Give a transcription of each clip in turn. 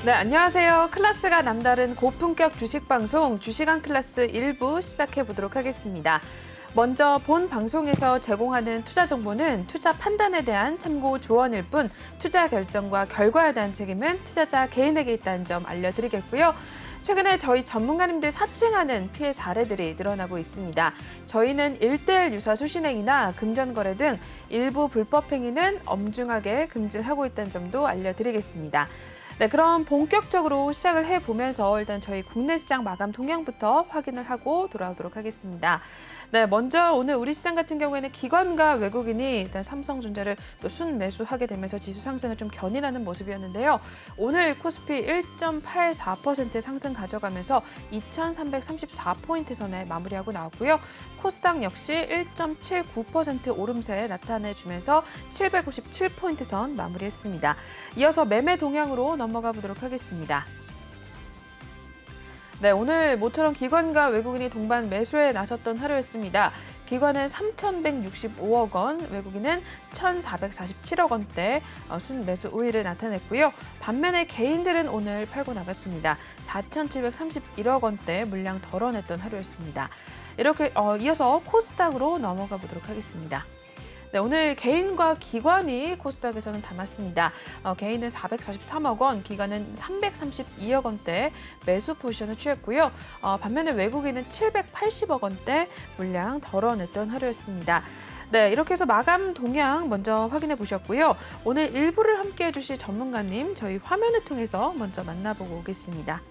네, 안녕하세요. 클래스가 남다른 고품격 주식 방송 주식왕 클래스 1부 시작해 보도록 하겠습니다. 먼저 본 방송에서 제공하는 투자 정보는 투자 판단에 대한 참고 조언일 뿐 투자 결정과 결과에 대한 책임은 투자자 개인에게 있다는 점 알려드리겠고요. 최근에 저희 전문가님들 사칭하는 피해 사례들이 늘어나고 있습니다. 저희는 1:1 유사 수신행위나 금전거래 등 일부 불법 행위는 엄중하게 금지하고 있다는 점도 알려드리겠습니다. 네, 그럼 본격적으로 시작을 해보면서 일단 저희 국내 시장 마감 동향부터 확인을 하고 돌아오도록 하겠습니다. 네, 먼저 오늘 우리 시장 같은 경우에는 기관과 외국인이 일단 삼성전자를 또 순매수하게 되면서 지수 상승을 좀 견인하는 모습이었는데요. 오늘 코스피 1.84% 상승 가져가면서 2,334포인트 선에 마무리하고 나왔고요. 코스닥 역시 1.79% 오름세 나타내주면서 757포인트 선 마무리했습니다. 이어서 매매 동향으로 넘어가 보도록 하겠습니다. 네, 오늘 모처럼 기관과 외국인이 동반 매수에 나섰던 하루였습니다. 기관은 3,165억 원, 외국인은 1,447억 원대 순매수 우위를 나타냈고요. 반면에 개인들은 오늘 팔고 나갔습니다. 4,731억 원대 물량 덜어냈던 하루였습니다. 이렇게 이어서 코스닥으로 넘어가 보도록 하겠습니다. 네, 오늘 개인과 기관이 코스닥에서는 담았습니다. 개인은 443억 원, 기관은 332억 원대 매수 포지션을 취했고요. 반면에 외국인은 780억 원대 물량 덜어냈던 하루였습니다. 네, 이렇게 해서 마감 동향 먼저 확인해 보셨고요. 오늘 일부를 함께해 주실 전문가님 저희 화면을 통해서 먼저 만나보고 오겠습니다.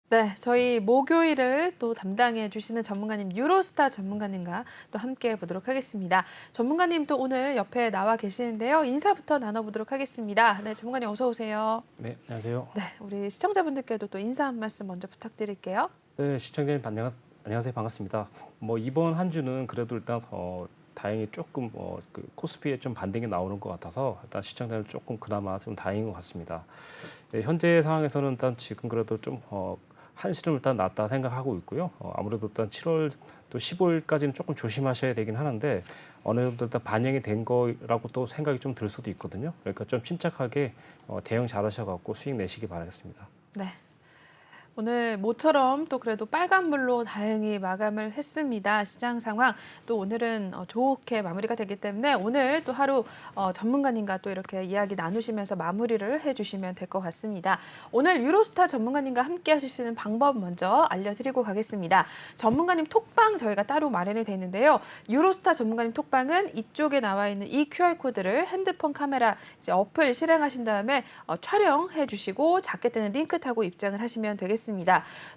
네, 저희 목요일을 또 담당해 주시는 전문가님 유로스타 전문가님과 또 함께 보도록 하겠습니다. 전문가님 또 오늘 옆에 나와 계시는데요. 인사부터 나눠보도록 하겠습니다. 네, 전문가님 어서 오세요. 네, 안녕하세요. 네, 우리 시청자분들께도 또 인사 한 말씀 먼저 부탁드릴게요. 네, 시청자님 안녕하세요. 반갑습니다. 이번 한 주는 그래도 일단 다행히 조금 그 코스피에 좀 반등이 나오는 것 같아서 일단 시청자님 조금 그나마 좀 다행인 것 같습니다. 네, 현재 상황에서는 일단 지금 그래도 좀 한시름 일단 났다 생각하고 있고요. 아무래도 일단 7월 또 15일까지는 조금 조심하셔야 되긴 하는데 어느 정도 일단 반영이 된 거라고 또 생각이 좀 들 수도 있거든요. 그러니까 좀 침착하게 대응 잘하셔갖고 수익 내시기 바라겠습니다. 네. 오늘 모처럼 또 그래도 빨간불로 다행히 마감을 했습니다. 시장 상황 또 오늘은 좋게 마무리가 되기 때문에 오늘 또 하루 전문가님과 또 이렇게 이야기 나누시면서 마무리를 해주시면 될 것 같습니다. 오늘 유로스타 전문가님과 함께 하실 수 있는 방법 먼저 알려드리고 가겠습니다. 전문가님 톡방 저희가 따로 마련이 돼 있는데요. 유로스타 전문가님 톡방은 이쪽에 나와 있는 이 QR코드를 핸드폰 카메라 이제 어플 실행하신 다음에 촬영해 주시고 작게 뜨는 링크 타고 입장을 하시면 되겠습니다.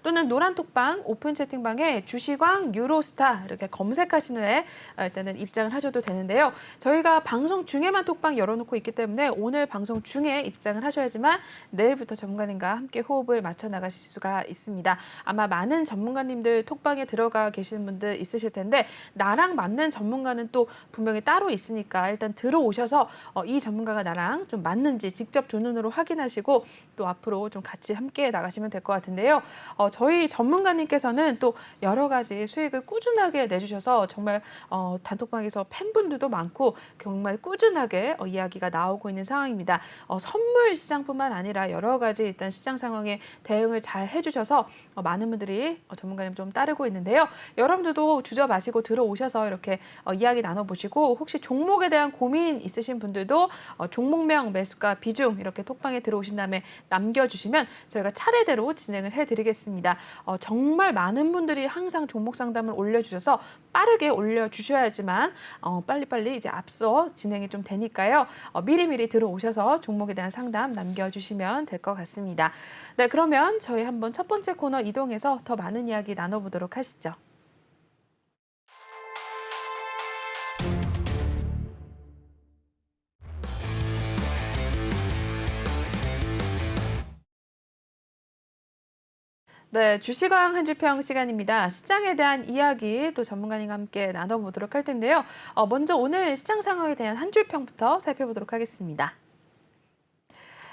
또는 노란 톡방 오픈 채팅방에 주식왕 유로스타 이렇게 검색하신 후에 일단은 입장을 하셔도 되는데요. 저희가 방송 중에만 톡방 열어놓고 있기 때문에 오늘 방송 중에 입장을 하셔야지만 내일부터 전문가님과 함께 호흡을 맞춰 나가실 수가 있습니다. 아마 많은 전문가님들 톡방에 들어가 계시는 분들 있으실 텐데 나랑 맞는 전문가는 또 분명히 따로 있으니까 일단 들어오셔서 이 전문가가 나랑 좀 맞는지 직접 두 눈으로 확인하시고 또 앞으로 좀 같이 함께 나가시면 될 것 같은데요. 저희 전문가님께서는 또 여러 가지 수익을 꾸준하게 내주셔서 정말 단톡방에서 팬분들도 많고 정말 꾸준하게 이야기가 나오고 있는 상황입니다. 선물 시장뿐만 아니라 여러 가지 일단 시장 상황에 대응을 잘 해주셔서 많은 분들이 전문가님 좀 따르고 있는데요. 여러분들도 주저 마시고 들어오셔서 이렇게 이야기 나눠보시고 혹시 종목에 대한 고민 있으신 분들도 종목명, 매수가, 비중 이렇게 톡방에 들어오신 다음에 남겨주시면 저희가 차례대로 진행을 진행을 해드리겠습니다. 정말 많은 분들이 항상 종목 상담을 올려주셔서 빠르게 올려주셔야지만 빨리빨리 이제 앞서 진행이 좀 되니까요. 미리미리 들어오셔서 종목에 대한 상담 남겨주시면 될 것 같습니다. 네, 그러면 저희 한번 첫 번째 코너 이동해서 더 많은 이야기 나눠보도록 하시죠. 네, 주시강 한 주평 시간입니다. 시장에 대한 이야기 또 전문가님과 함께 나눠보도록 할 텐데요. 먼저 오늘 시장 상황에 대한 한 주평부터 살펴보도록 하겠습니다.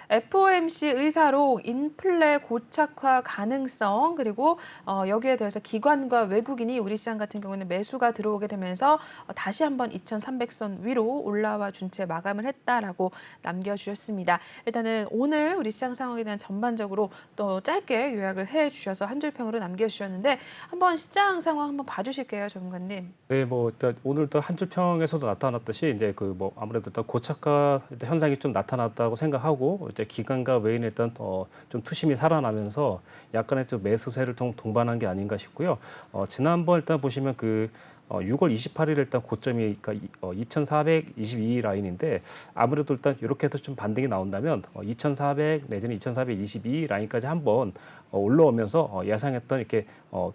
FOMC 의사록 인플레 고착화 가능성 그리고 여기에 더해서 기관과 외국인이 우리 시장 같은 경우는 매수가 들어오게 되면서 다시 한번 2,300선 위로 올라와 준 채 마감을 했다라고 남겨주셨습니다. 일단은 오늘 우리 시장 상황에 대한 전반적으로 또 짧게 요약을 해주셔서 한 줄평으로 남겨주셨는데 한번 시장 상황 한번 봐주실게요, 전문가님. 네, 뭐 일단 오늘도 한 줄 평에서도 나타났듯이 이제 그 뭐 아무래도 일단 고착화 현상이 좀 나타났다고 생각하고 이제 기관과 외인의 일단 좀 투심이 살아나면서 약간의 좀 매수세를 동반한 게 아닌가 싶고요. 지난번 일단 보시면 6월 28일 일단 고점이 2,422 라인인데 아무래도 일단 이렇게 해서 좀 반등이 나온다면 2,400 내지는 2,422 라인까지 한번 올라오면서 예상했던 이렇게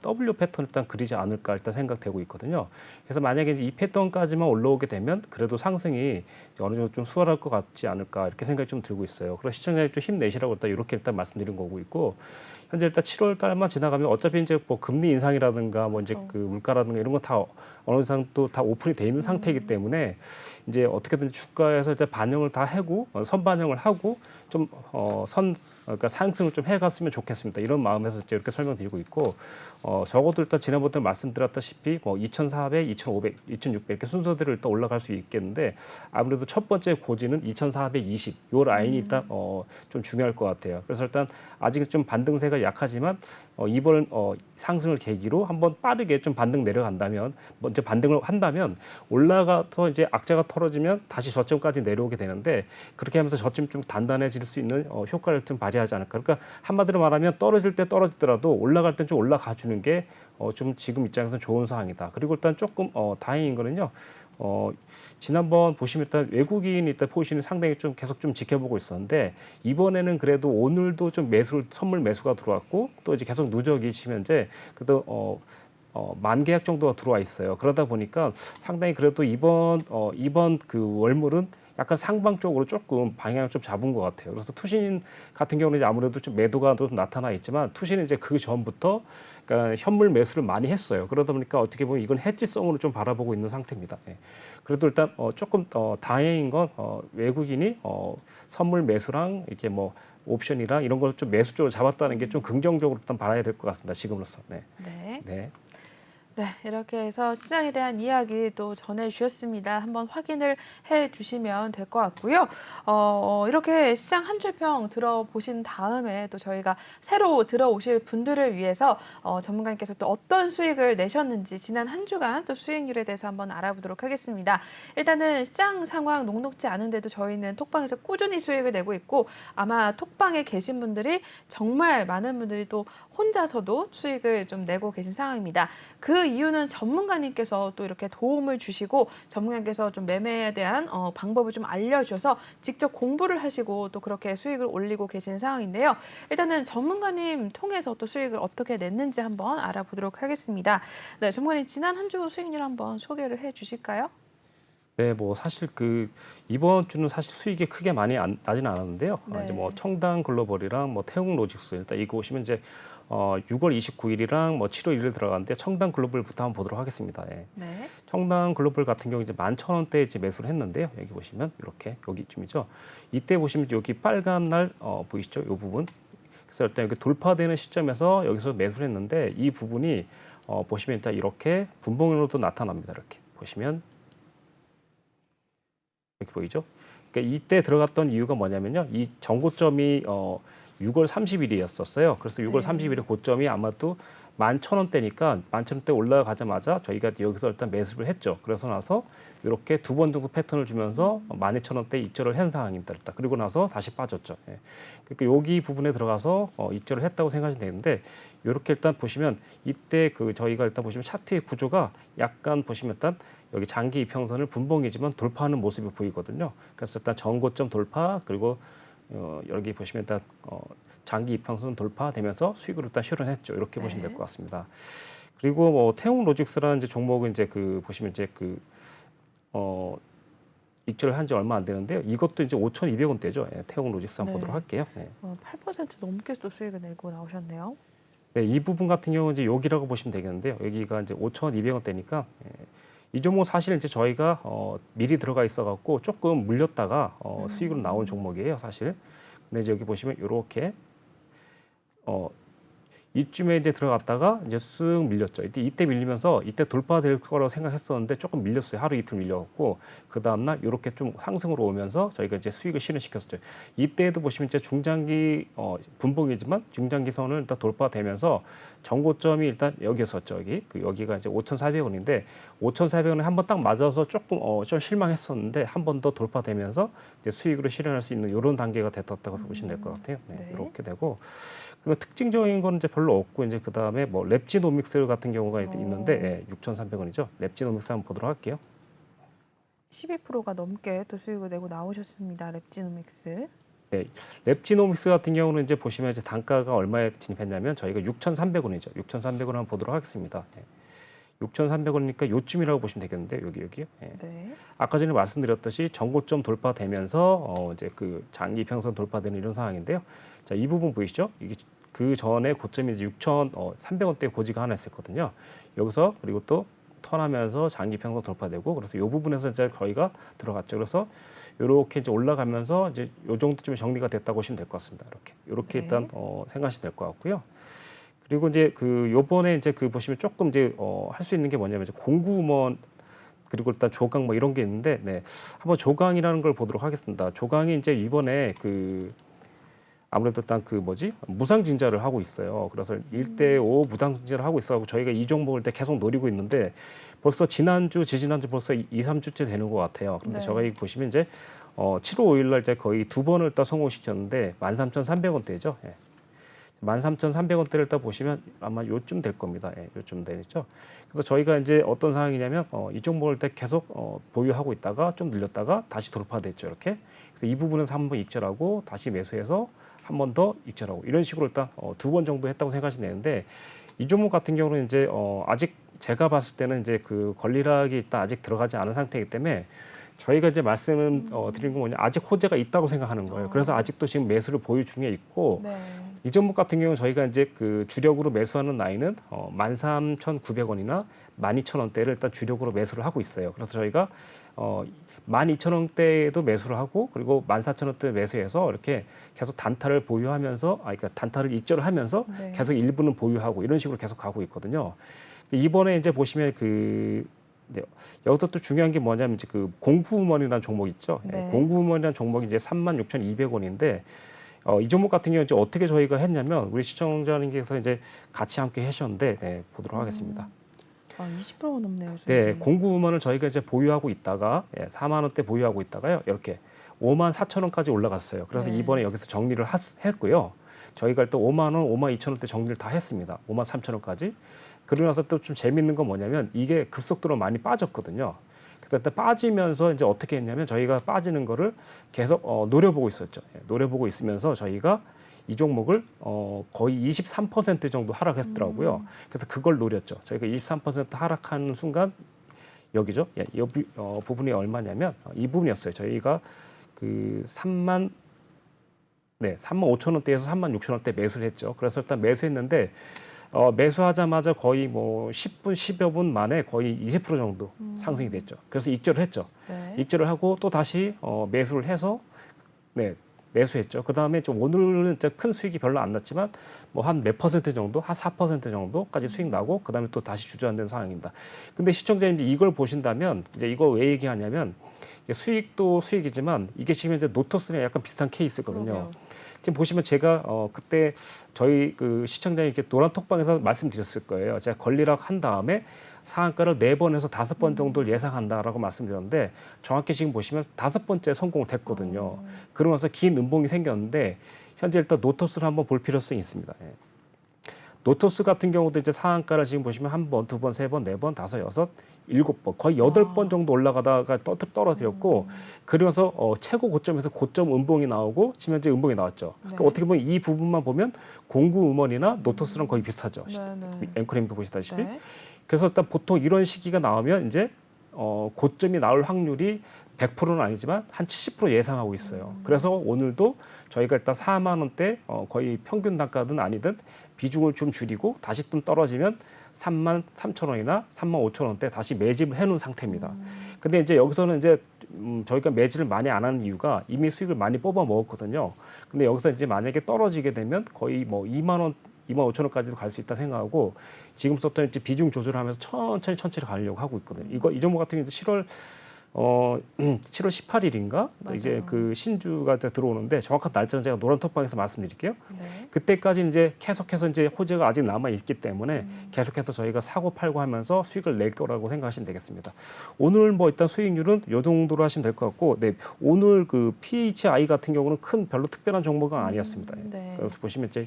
W 패턴 일단 그리지 않을까 일단 생각되고 있거든요. 그래서 만약에 이제 이 패턴까지만 올라오게 되면 그래도 상승이 어느 정도 좀 수월할 것 같지 않을까 이렇게 생각이 좀 들고 있어요. 그래서 시청자님 좀 힘내시라고 일단 이렇게 일단 말씀드린 거고 있고. 현재 일단 7월 달만 지나가면 어차피 이제 뭐 금리 인상이라든가 뭐 이제 그 물가라든가 이런 거 다 어느 정도 다 오픈이 돼 있는 상태이기 때문에 이제 어떻게든 주가에서 이제 반영을 다 하고 선반영을 하고 좀 그러니까 상승을 좀 해갔으면 좋겠습니다. 이런 마음에서 이제 이렇게 설명드리고 있고 적어도 일단 지난번에 말씀드렸다시피 뭐 2,400, 2,500, 2,600 이렇게 순서대로 일단 올라갈 수 있겠는데 아무래도 첫 번째 고지는 2,420 요 라인이 일단 좀 중요할 것 같아요. 그래서 일단 아직 좀 반등세가 약하지만 이번 상승을 계기로 한번 빠르게 좀 반등 내려간다면 먼저 반등을 한다면 올라가서 이제 악재가 털어지면 다시 저점까지 내려오게 되는데 그렇게 하면서 저점 좀 단단해질 수 있는 효과를 좀 발휘하지 않을까. 그러니까 한마디로 말하면 떨어질 때 떨어지더라도 올라갈 땐 좀 올라가 주는 게 좀 지금 입장에서는 좋은 상황이다. 그리고 일단 조금 다행인 거는요. 지난번 보시면 일단 외국인이 일단 포지션이 상당히 좀 계속 좀 지켜보고 있었는데 이번에는 그래도 오늘도 좀 선물 매수가 들어왔고 또 이제 계속 누적이 치면서 그래도 만 계약 정도가 들어와 있어요. 그러다 보니까 상당히 그래도 이번 그 월물은 약간 상방 쪽으로 조금 방향을 좀 잡은 것 같아요. 그래서 투신 같은 경우는 이제 아무래도 좀 매도가 좀 나타나 있지만 투신은 이제 그 전부터 그러니까 현물 매수를 많이 했어요. 그러다 보니까 어떻게 보면 이건 해지성으로 좀 바라보고 있는 상태입니다. 예. 그래도 일단 조금 다행인 건 외국인이 선물 매수랑 이렇게 뭐 옵션이랑 이런 걸 좀 매수 쪽으로 잡았다는 게 좀 긍정적으로 일단 봐야 될 것 같습니다. 지금으로서. 네. 네. 네. 네, 이렇게 해서 시장에 대한 이야기 또 전해주셨습니다. 한번 확인을 해주시면 될 것 같고요. 이렇게 시장 한 줄평 들어보신 다음에 또 저희가 새로 들어오실 분들을 위해서 전문가님께서 또 어떤 수익을 내셨는지 지난 한 주간 또 수익률에 대해서 한번 알아보도록 하겠습니다. 일단은 시장 상황 녹록지 않은데도 저희는 톡방에서 꾸준히 수익을 내고 있고 아마 톡방에 계신 분들이 정말 많은 분들이 또 혼자서도 수익을 좀 내고 계신 상황입니다. 그 이유는 전문가님께서 또 이렇게 도움을 주시고 전문가님께서 좀 매매에 대한 방법을 좀 알려주셔서 직접 공부를 하시고 또 그렇게 수익을 올리고 계신 상황인데요. 일단은 전문가님 통해서 또 수익을 어떻게 냈는지 한번 알아보도록 하겠습니다. 네, 전문가님 지난 한 주 수익률 한번 소개를 해주실까요? 네, 뭐 사실 이번 주는 사실 수익이 크게 많이 나지는 않았는데요. 네. 이제 뭐 청당 글로벌이랑 뭐 태웅 로직스 일단 이거 보시면 이제 6월 29일이랑 뭐 7월 1일 들어가는데 청당 글로벌부터 한번 보도록 하겠습니다. 예. 네. 청당 글로벌 같은 경우 이제 11,000원대에 이제 매수를 했는데요. 여기 보시면 이렇게 여기쯤이죠. 이때 보시면 여기 빨간 날 보이시죠? 이 부분. 그래서 일단 여기 돌파되는 시점에서 여기서 매수를 했는데 이 부분이 보시면 일단 이렇게 분봉으로도 나타납니다. 이렇게 보시면 이렇게 보이죠? 그러니까 이때 들어갔던 이유가 뭐냐면요. 이 전고점이 6월 30일이었었어요. 그래서 6월 네. 30일의 고점이 아마도 11,000원대니까 11,000원대 올라가자마자 저희가 여기서 일단 매수를 했죠. 그래서 나서 이렇게 두 번 정도 패턴을 주면서 12,000원대 입절을 한 상황입니다. 일단. 그리고 나서 다시 빠졌죠. 예. 그러니까 여기 부분에 들어가서 입절을 했다고 생각하시면 되는데 이렇게 일단 보시면 이때 그 저희가 일단 보시면 차트의 구조가 약간 보시면 일단 여기 장기 이평선을 분봉이지만 돌파하는 모습이 보이거든요. 그래서 일단 전고점 돌파 그리고 여기 보시면 일단 장기 이평선 돌파되면서 수익을 일단 실현했죠. 이렇게 보시면 될 것 같습니다. 그리고 뭐 태웅 로직스라는 이제 종목은 이제 그 보시면 이제 입절을 한 지 얼마 안 되는데요. 이것도 이제 5,200원대죠. 예, 태웅 로직스 한번 네. 보도록 할게요. 네. 8% 넘게 또 수익을 내고 나오셨네요. 네, 이 부분 같은 경우는 이제 여기라고 보시면 되겠는데요. 여기가 이제 5,200원대니까 이 종목 사실 이제 저희가 미리 들어가 있어갖고 조금 물렸다가 수익으로 나온 종목이에요, 사실. 근데 이제 여기 보시면 이렇게 이쯤에 이제 들어갔다가 이제 쓱 밀렸죠. 이때 밀리면서 이때 돌파될 거라고 생각했었는데 조금 밀렸어요. 하루 이틀 밀려갖고 그 다음날 이렇게 좀 상승으로 오면서 저희가 이제 수익을 실현시켰었죠. 이때도 보시면 이제 중장기 분봉이지만 중장기 선을 일단 돌파되면서 정고점이 일단 여기였었죠. 여기가 이제 5,400원인데 5,400원에 한 번 딱 맞아서 조금 좀 실망했었는데 한 번 더 돌파되면서 이제 수익으로 실현할 수 있는 이런 단계가 됐다고 보시면 될 것 같아요. 네, 네. 이렇게 되고. 그리고 특징적인 거는 이제 별로 없고 이제 그 다음에 뭐 랩지노믹스 같은 경우가 있는데 6,300원이죠. 랩지노믹스 한번 보도록 할게요. 12%가 넘게 또 수익을 내고 나오셨습니다. 랩지노믹스. 네, 랩지노믹스 같은 경우는 이제 보시면 이제 단가가 얼마에 진입했냐면 저희가 6,300원이죠. 6,300원 한번 보도록 하겠습니다. 6,300원이니까 요쯤이라고 보시면 되겠는데 여기요. 예. 네. 아까 전에 말씀드렸듯이 전고점 돌파되면서 이제 그 장기 평선 돌파되는 이런 상황인데요. 자, 이 부분 보이시죠? 이게 그 전에 고점이 이제 6,300원대 고지가 하나 있었거든요. 여기서 그리고 또 턴하면서 장기 평선 돌파되고 그래서 이 부분에서 이제 거의가 들어갔죠. 그래서 이렇게 이제 올라가면서 이제 요 정도쯤에 정리가 됐다고 보시면 될 것 같습니다. 이렇게 네. 일단 생각하시면 될 것 같고요. 그리고 이제 그 요번에 이제 그 보시면 조금 이제 할 수 있는 게 뭐냐면 이제 공구먼 그리고 일단 조강 뭐 이런 게 있는데 네. 한번 조강이라는 걸 보도록 하겠습니다. 조강이 이제 이번에 그 아무래도 일단 그 무상증자를 하고 있어요. 그래서 1대5 무상증자를 하고 있어서 저희가 이 종목을 계속 노리고 있는데 벌써 지난주, 지지난주 벌써 2, 3주째 되는 것 같아요. 그런데 네. 제가 여기 보시면 이제 7월 5일 날 이제 거의 두 번을 딱 성공시켰는데 13,300원대죠. 예. 13,300원대를 딱 보시면 아마 요쯤 될 겁니다. 예, 요쯤 되겠죠. 그래서 저희가 이제 어떤 상황이냐면 이 종목을 계속 보유하고 있다가 좀 늘렸다가 다시 돌파됐죠. 이렇게. 그래서 이 부분에서 한번 익절하고 다시 매수해서 한 번 더 익절하고 이런 식으로 일단 두 번 정도 했다고 생각하시면 되는데 이 종목 같은 경우는 이제 아직 제가 봤을 때는 이제 그 권리락이 일단 아직 들어가지 않은 상태이기 때문에 저희가 이제 말씀을 드린 건 뭐냐 아직 호재가 있다고 생각하는 거예요. 그래서 아직도 지금 매수를 보유 중에 있고 네. 이 종목 같은 경우는 저희가 이제 그 주력으로 매수하는 라인은 13,900원이나 12,000원대를 일단 주력으로 매수를 하고 있어요. 그래서 저희가 12,000원대에도 매수를 하고 그리고 14,000원대 매수해서 이렇게 계속 단타를 보유하면서 그러니까 단타를 익절을 하면서 네. 계속 일부는 보유하고 이런 식으로 계속 가고 있거든요. 이번에 이제 보시면 네, 여기서 또 중요한 게 뭐냐면 이제 그 공구우먼이라는 종목 있죠. 네. 공구우먼이라는 종목이 이제 36,200원인데 이 종목 같은 경우 이제 어떻게 저희가 했냐면 우리 시청자님께서 이제 같이 함께 하셨는데 네, 보도록 하겠습니다. 20%가 넘네요. 네, 수익이. 공구우먼을 저희가 이제 보유하고 있다가 4만 원대 보유하고 있다가요. 이렇게 54,000원까지 올라갔어요. 그래서 네. 이번에 여기서 정리를 했고요. 저희가 또 5만 원, 52,000원대 정리를 다 했습니다. 53,000원까지. 그러고 나서 또 좀 재밌는 건 뭐냐면 이게 급속도로 많이 빠졌거든요. 그래서 일단 빠지면서 이제 어떻게 했냐면 저희가 빠지는 거를 계속 노려보고 있었죠. 노려보고 있으면서 저희가 이 종목을 거의 23% 정도 하락했더라고요. 그래서 그걸 노렸죠. 저희가 23% 하락하는 순간 여기죠. 예, 이 부분이 얼마냐면 이 부분이었어요. 저희가 그 3만 5,000원대에서 3만 6,000원대 매수를 했죠. 그래서 일단 매수했는데 매수하자마자 거의 뭐 10분, 10여 분 만에 거의 20% 정도 상승이 됐죠. 그래서 익절을 했죠. 네. 익절을 하고 또 다시 매수를 해서 매수했죠. 그 다음에 좀 오늘은 진짜 큰 수익이 별로 안 났지만 뭐 한 몇 퍼센트 정도, 한 4% 정도까지 수익 나고 그 다음에 또 다시 주저앉는 상황입니다. 근데 시청자님들이 이걸 보신다면 이제 이거 왜 얘기하냐면 수익도 수익이지만 이게 지금 이제 노토스랑 약간 비슷한 케이스거든요. 그러게요. 지금 보시면 제가 그때 저희 그 시청자님 이렇게 노란 톡방에서 말씀드렸을 거예요. 제가 권리락 한 다음에 상한가를 4번에서 5번 정도를 예상한다라고 말씀드렸는데 정확히 지금 보시면 5번째 성공을 됐거든요. 그러면서 긴 음봉이 생겼는데 현재 일단 노토스를 한번 볼 필요성이 있습니다. 예. 노토스 같은 경우도 이제 상한가를 지금 보시면 1번, 2번, 3번, 4번, 5, 6, 7번, 거의 8번 정도 올라가다가 떨어뜨렸고 그러면서 최고 고점에서 고점 음봉이 나오고 지금 현재 음봉이 나왔죠. 그러니까 어떻게 보면 이 부분만 보면 공구 음원이나 노토스랑 거의 비슷하죠. 앵커님도 보시다시피. 네. 그래서 일단 보통 이런 시기가 나오면 이제 고점이 나올 확률이 100%는 아니지만 한 70% 예상하고 있어요. 그래서 오늘도 저희가 일단 4만 원대 거의 평균 단가든 아니든 비중을 좀 줄이고 다시 좀 떨어지면 3만 3천 원이나 3만 5천 원대 다시 매집을 해놓은 상태입니다. 근데 이제 여기서는 이제 저희가 매집을 많이 안 하는 이유가 이미 수익을 많이 뽑아 먹었거든요. 근데 여기서 이제 만약에 떨어지게 되면 거의 뭐 2만 원, 2만 5천 원까지도 갈 수 있다 생각하고 지금부터 이제 비중 조절하면서 천천히 가려고 하고 있거든요. 이 종목 같은 경우도 7월 18일인가 이제 그 신주가 이제 들어오는데 정확한 날짜는 제가 노란 톡방에서 말씀드릴게요. 네. 그때까지 이제 계속해서 이제 호재가 아직 남아 있기 때문에 계속해서 저희가 사고 팔고 하면서 수익을 낼 거라고 생각하시면 되겠습니다. 오늘 뭐 일단 수익률은 요 정도로 하시면 될 것 같고, 네 오늘 그 PHI 같은 경우는 큰 별로 특별한 종목은 아니었습니다. 네. 그래서 보시면 이제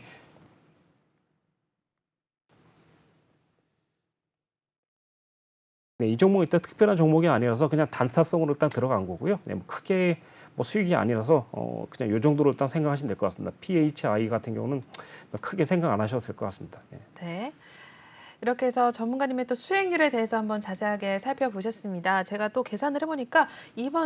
네, 이 종목은 일단 특별한 종목이 아니라서 그냥 단타성으로 일단 들어간 거고요. 네, 뭐 크게 뭐 수익이 아니라서 그냥 요 정도로 일단 생각하시면 될 것 같습니다. PHI 같은 경우는 크게 생각 안 하셔도 될 것 같습니다. 네. 네. 이렇게 해서 전문가님의 또 수익률에 대해서 한번 자세하게 살펴보셨습니다. 제가 또 계산을 해보니까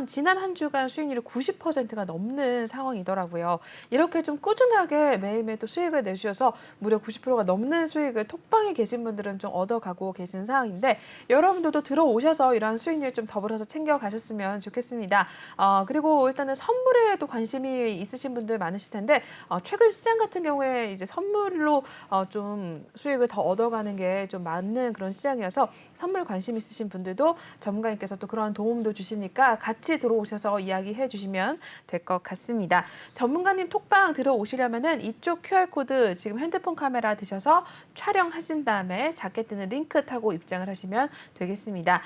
지난 한 주간 수익률이 90%가 넘는 상황이더라고요. 이렇게 좀 꾸준하게 매일매일 또 수익을 내주셔서 무려 90%가 넘는 수익을 톡방에 계신 분들은 좀 얻어가고 계신 상황인데 여러분들도 들어오셔서 이러한 수익률 좀 더불어서 챙겨가셨으면 좋겠습니다. 그리고 일단은 선물에도 관심이 있으신 분들 많으실 텐데 최근 시장 같은 경우에 이제 선물로 좀 수익을 더 얻어가는 게 좀 많은 그런 시장이어서 선물 관심 있으신 분들도 전문가님께서 또 그런 도움도 주시니까 같이 들어오셔서 이야기해 주시면 될 것 같습니다. 전문가님 톡방 들어오시려면은 이쪽 QR코드 지금 핸드폰 카메라 드셔서 촬영하신 다음에 작게 뜨는 링크 타고 입장을 하시면 되겠습니다.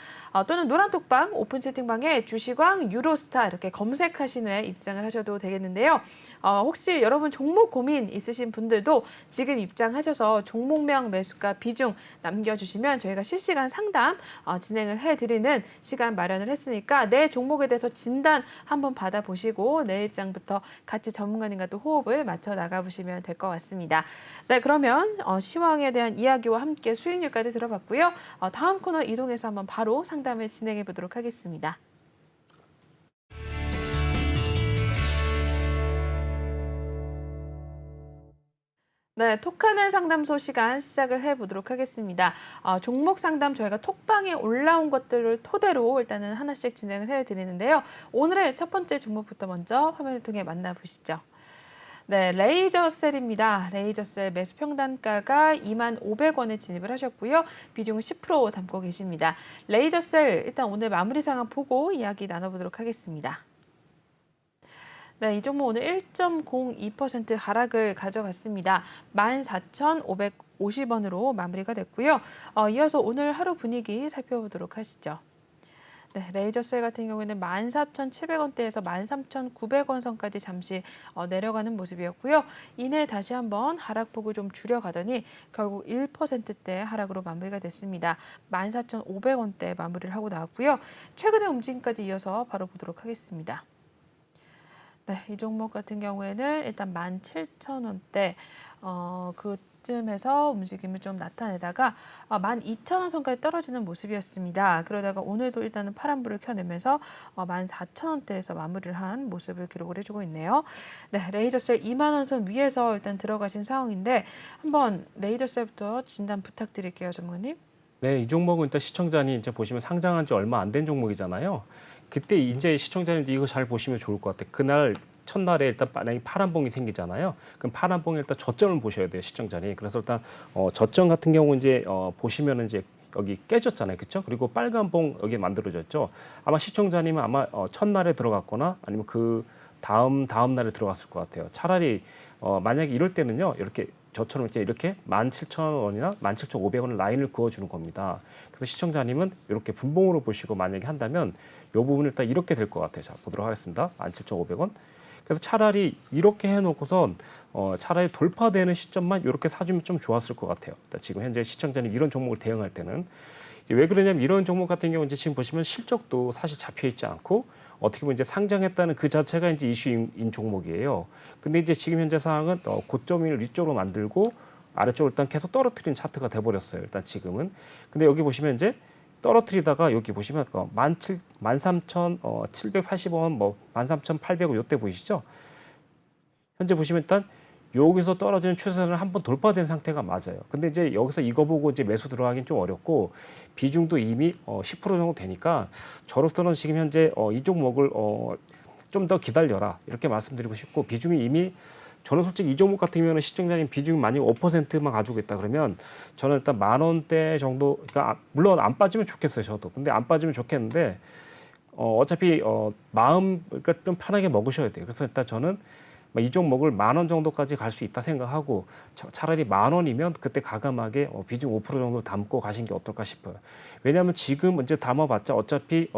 또는 노란 톡방 오픈 채팅방에 주시광 유로스타 이렇게 검색하신 후에 입장을 하셔도 되겠는데요. 혹시 여러분 종목 고민 있으신 분들도 지금 입장하셔서 종목명 매수가 비중 남겨주시면 저희가 실시간 상담 진행을 해드리는 시간 마련을 했으니까 내 종목에 대해서 진단 한번 받아보시고 내일장부터 같이 전문가님과 또 호흡을 맞춰 나가보시면 될 것 같습니다. 네, 그러면 시황에 대한 이야기와 함께 수익률까지 들어봤고요. 다음 코너 이동해서 한번 바로 상담을 진행해 보도록 하겠습니다. 네, 톡하는 상담소 시간 시작을 해보도록 하겠습니다. 종목 상담 저희가 톡방에 올라온 것들을 토대로 일단은 하나씩 진행을 해드리는데요. 오늘의 첫 번째 종목부터 먼저 화면을 통해 만나보시죠. 네, 레이저셀입니다. 레이저셀 매수 평단가가 25,500원에 진입을 하셨고요. 비중은 10% 담고 계십니다. 레이저셀 일단 오늘 마무리 상황 보고 이야기 나눠보도록 하겠습니다. 네, 이 종목 오늘 1.02% 하락을 가져갔습니다. 14,550원으로 마무리가 됐고요. 이어서 오늘 하루 분위기 살펴보도록 하시죠. 네, 레이저셀 같은 경우에는 14,700원대에서 13,900원 선까지 잠시 내려가는 모습이었고요. 이내 다시 한번 하락폭을 좀 줄여가더니 결국 1%대 하락으로 마무리가 됐습니다. 14,500원대 마무리를 하고 나왔고요. 최근의 움직임까지 이어서 바로 보도록 하겠습니다. 네, 이 종목 같은 경우에는 일단 17,000원대 그쯤에서 움직임을 좀 나타내다가 12,000원 선까지 떨어지는 모습이었습니다. 그러다가 오늘도 일단은 파란불을 켜내면서 14,000원대에서 마무리를 한 모습을 기록을 해주고 있네요. 네, 레이저셀 2만 원 선 위에서 일단 들어가신 상황인데 한번 레이저셀부터 진단 부탁드릴게요, 전문가님. 네, 이 종목은 일단 시청자님 이제 보시면 상장한 지 얼마 안 된 종목이잖아요. 그때 이제 시청자님도 이거 잘 보시면 좋을 것 같아요. 그날 첫날에 일단 만약에 파란봉이 생기잖아요. 그럼 파란봉에 일단 저점을 보셔야 돼요, 시청자님. 그래서 일단 저점 같은 경우 이제 보시면은 이제 여기 깨졌잖아요, 그렇죠? 그리고 빨간봉 여기 만들어졌죠. 아마 시청자님은 아마 첫날에 들어갔거나 아니면 그 다음 날에 들어갔을 것 같아요. 차라리 만약에 이럴 때는요, 이렇게 저처럼 이제 이렇게 17,000원이나 17,500원을 라인을 그어주는 겁니다. 그래서 시청자님은 이렇게 분봉으로 보시고 만약에 한다면 이 부분을 일단 이렇게 될 것 같아요. 자, 보도록 하겠습니다. 17,500원. 그래서 차라리 이렇게 해놓고선 차라리 돌파되는 시점만 이렇게 사주면 좀 좋았을 것 같아요. 지금 현재 시청자님 이런 종목을 대응할 때는 왜 그러냐면 이런 종목 같은 경우 이제 지금 보시면 실적도 사실 잡혀 있지 않고 어떻게 보면 이제 상장했다는 그 자체가 이제 이슈인 종목이에요. 근데 이제 지금 현재 상황은 고점을 위쪽으로 만들고 아래쪽으로 일단 계속 떨어뜨리는 차트가 돼버렸어요. 일단 지금은. 근데 여기 보시면 이제 떨어뜨리다가 여기 보시면 13,780원, 뭐 13,800원 요때 보이시죠? 현재 보시면 일단 여기서 떨어지는 추세선을 한번 돌파된 상태가 맞아요. 근데 이제 여기서 이거 보고 이제 매수 들어가긴 좀 어렵고 비중도 이미 10% 정도 되니까 저로서는 지금 현재 이 종목을 좀 더 기다려라 이렇게 말씀드리고 싶고 비중이 이미 저는 솔직히 이 종목 같은 경우는 시청자님 비중이 만약 5%만 가지고 있다 그러면 저는 일단 10,000원대 정도 그러니까 물론 안 빠지면 좋겠어요 저도 근데 안 빠지면 좋겠는데 어차피 마음 그러니까 좀 편하게 먹으셔야 돼요. 그래서 일단 저는 이 종목을 10,000원 정도까지 갈 수 있다 생각하고 차라리 10,000원이면 그때 과감하게 비중 5% 정도 담고 가신 게 어떨까 싶어요. 왜냐하면 지금 이제 담아봤자 어차피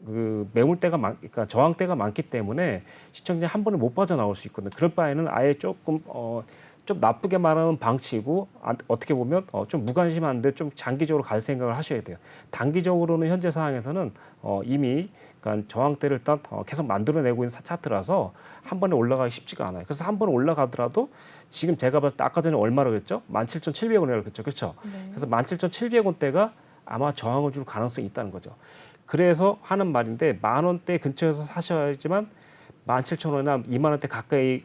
그 매물대가 그러니까 저항대가 많기 때문에 시청자 한 번에 못 빠져나올 수 있거든요. 그럴 바에는 아예 조금 좀 나쁘게 말하면 방치고 어떻게 보면 좀 무관심한데 좀 장기적으로 갈 생각을 하셔야 돼요. 단기적으로는 현재 상황에서는 이미 그러니까 저항대를 일단 계속 만들어내고 있는 차트라서 한 번에 올라가기 쉽지가 않아요. 그래서 한 번에 올라가더라도 지금 제가 봤을 때 아까 전에 얼마로 그랬죠? 17,700원이라고 그랬죠. 그렇죠? 네. 그래서 17,700원대가 아마 저항을 줄 가능성이 있다는 거죠. 그래서 하는 말인데 10,000원대 근처에서 사셔야지만 17,000원이나 20,000원대 가까이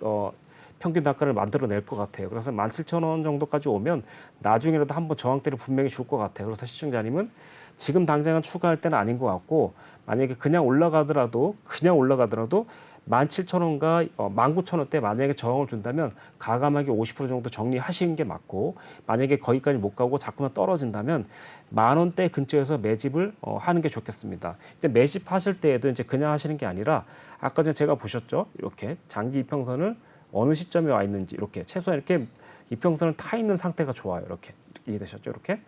평균 단가를 만들어낼 것 같아요. 그래서 17,000원 정도까지 오면 나중에라도 한번 저항대를 분명히 줄 것 같아요. 그래서 시청자님은 지금 당장은 추가할 때는 아닌 것 같고 만약에 그냥 올라가더라도 17,000원과 19,000원대 만약에 저항을 준다면 과감하게 50% 정도 정리하시는 게 맞고 만약에 거기까지 못 가고 자꾸만 떨어진다면 10,000원대 근처에서 매집을 하는 게 좋겠습니다. 이제 매집하실 때에도 이제 그냥 하시는 게 아니라 아까 전에 제가 보셨죠? 이렇게 장기 이평선을 어느 시점에 와 있는지 이렇게 최소한 이렇게 이평선을 타 있는 상태가 좋아요. 이렇게 이해되셨죠? 이렇게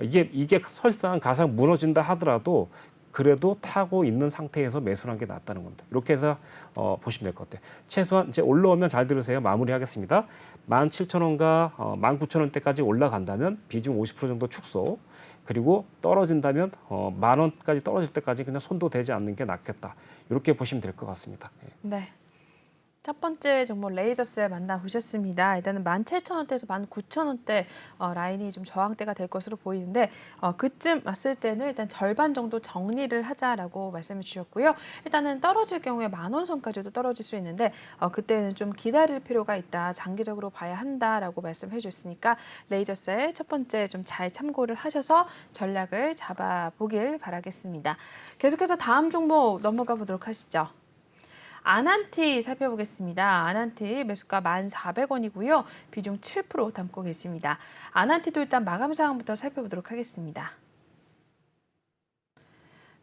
이게 설상 가상 무너진다 하더라도 그래도 타고 있는 상태에서 매수를 한 게 낫다는 겁니다. 이렇게 해서 보시면 될 것 같아요. 최소한 이제 올라오면 잘 들으세요. 마무리하겠습니다. 17,000원과 19,000원대까지 올라간다면 비중 50% 정도 축소. 그리고 떨어진다면 10,000원까지 떨어질 때까지 그냥 손도 대지 않는 게 낫겠다. 이렇게 보시면 될 것 같습니다. 네. 첫 번째 종목 레이저셀 만나보셨습니다. 일단은 17,000원대에서 19,000원대 라인이 좀 저항대가 될 것으로 보이는데 그쯤 왔을 때는 일단 절반 정도 정리를 하자라고 말씀해 주셨고요. 일단은 떨어질 경우에 10,000원 선까지도 떨어질 수 있는데 그때는 좀 기다릴 필요가 있다. 장기적으로 봐야 한다라고 말씀해 주셨으니까 레이저셀 첫 번째 좀 잘 참고를 하셔서 전략을 잡아보길 바라겠습니다. 계속해서 다음 종목 넘어가 보도록 하시죠. 아난티 살펴보겠습니다. 아난티 매수가 1,400원이고요. 비중 7% 담고 계십니다. 아난티도 일단 마감 상황부터 살펴보도록 하겠습니다.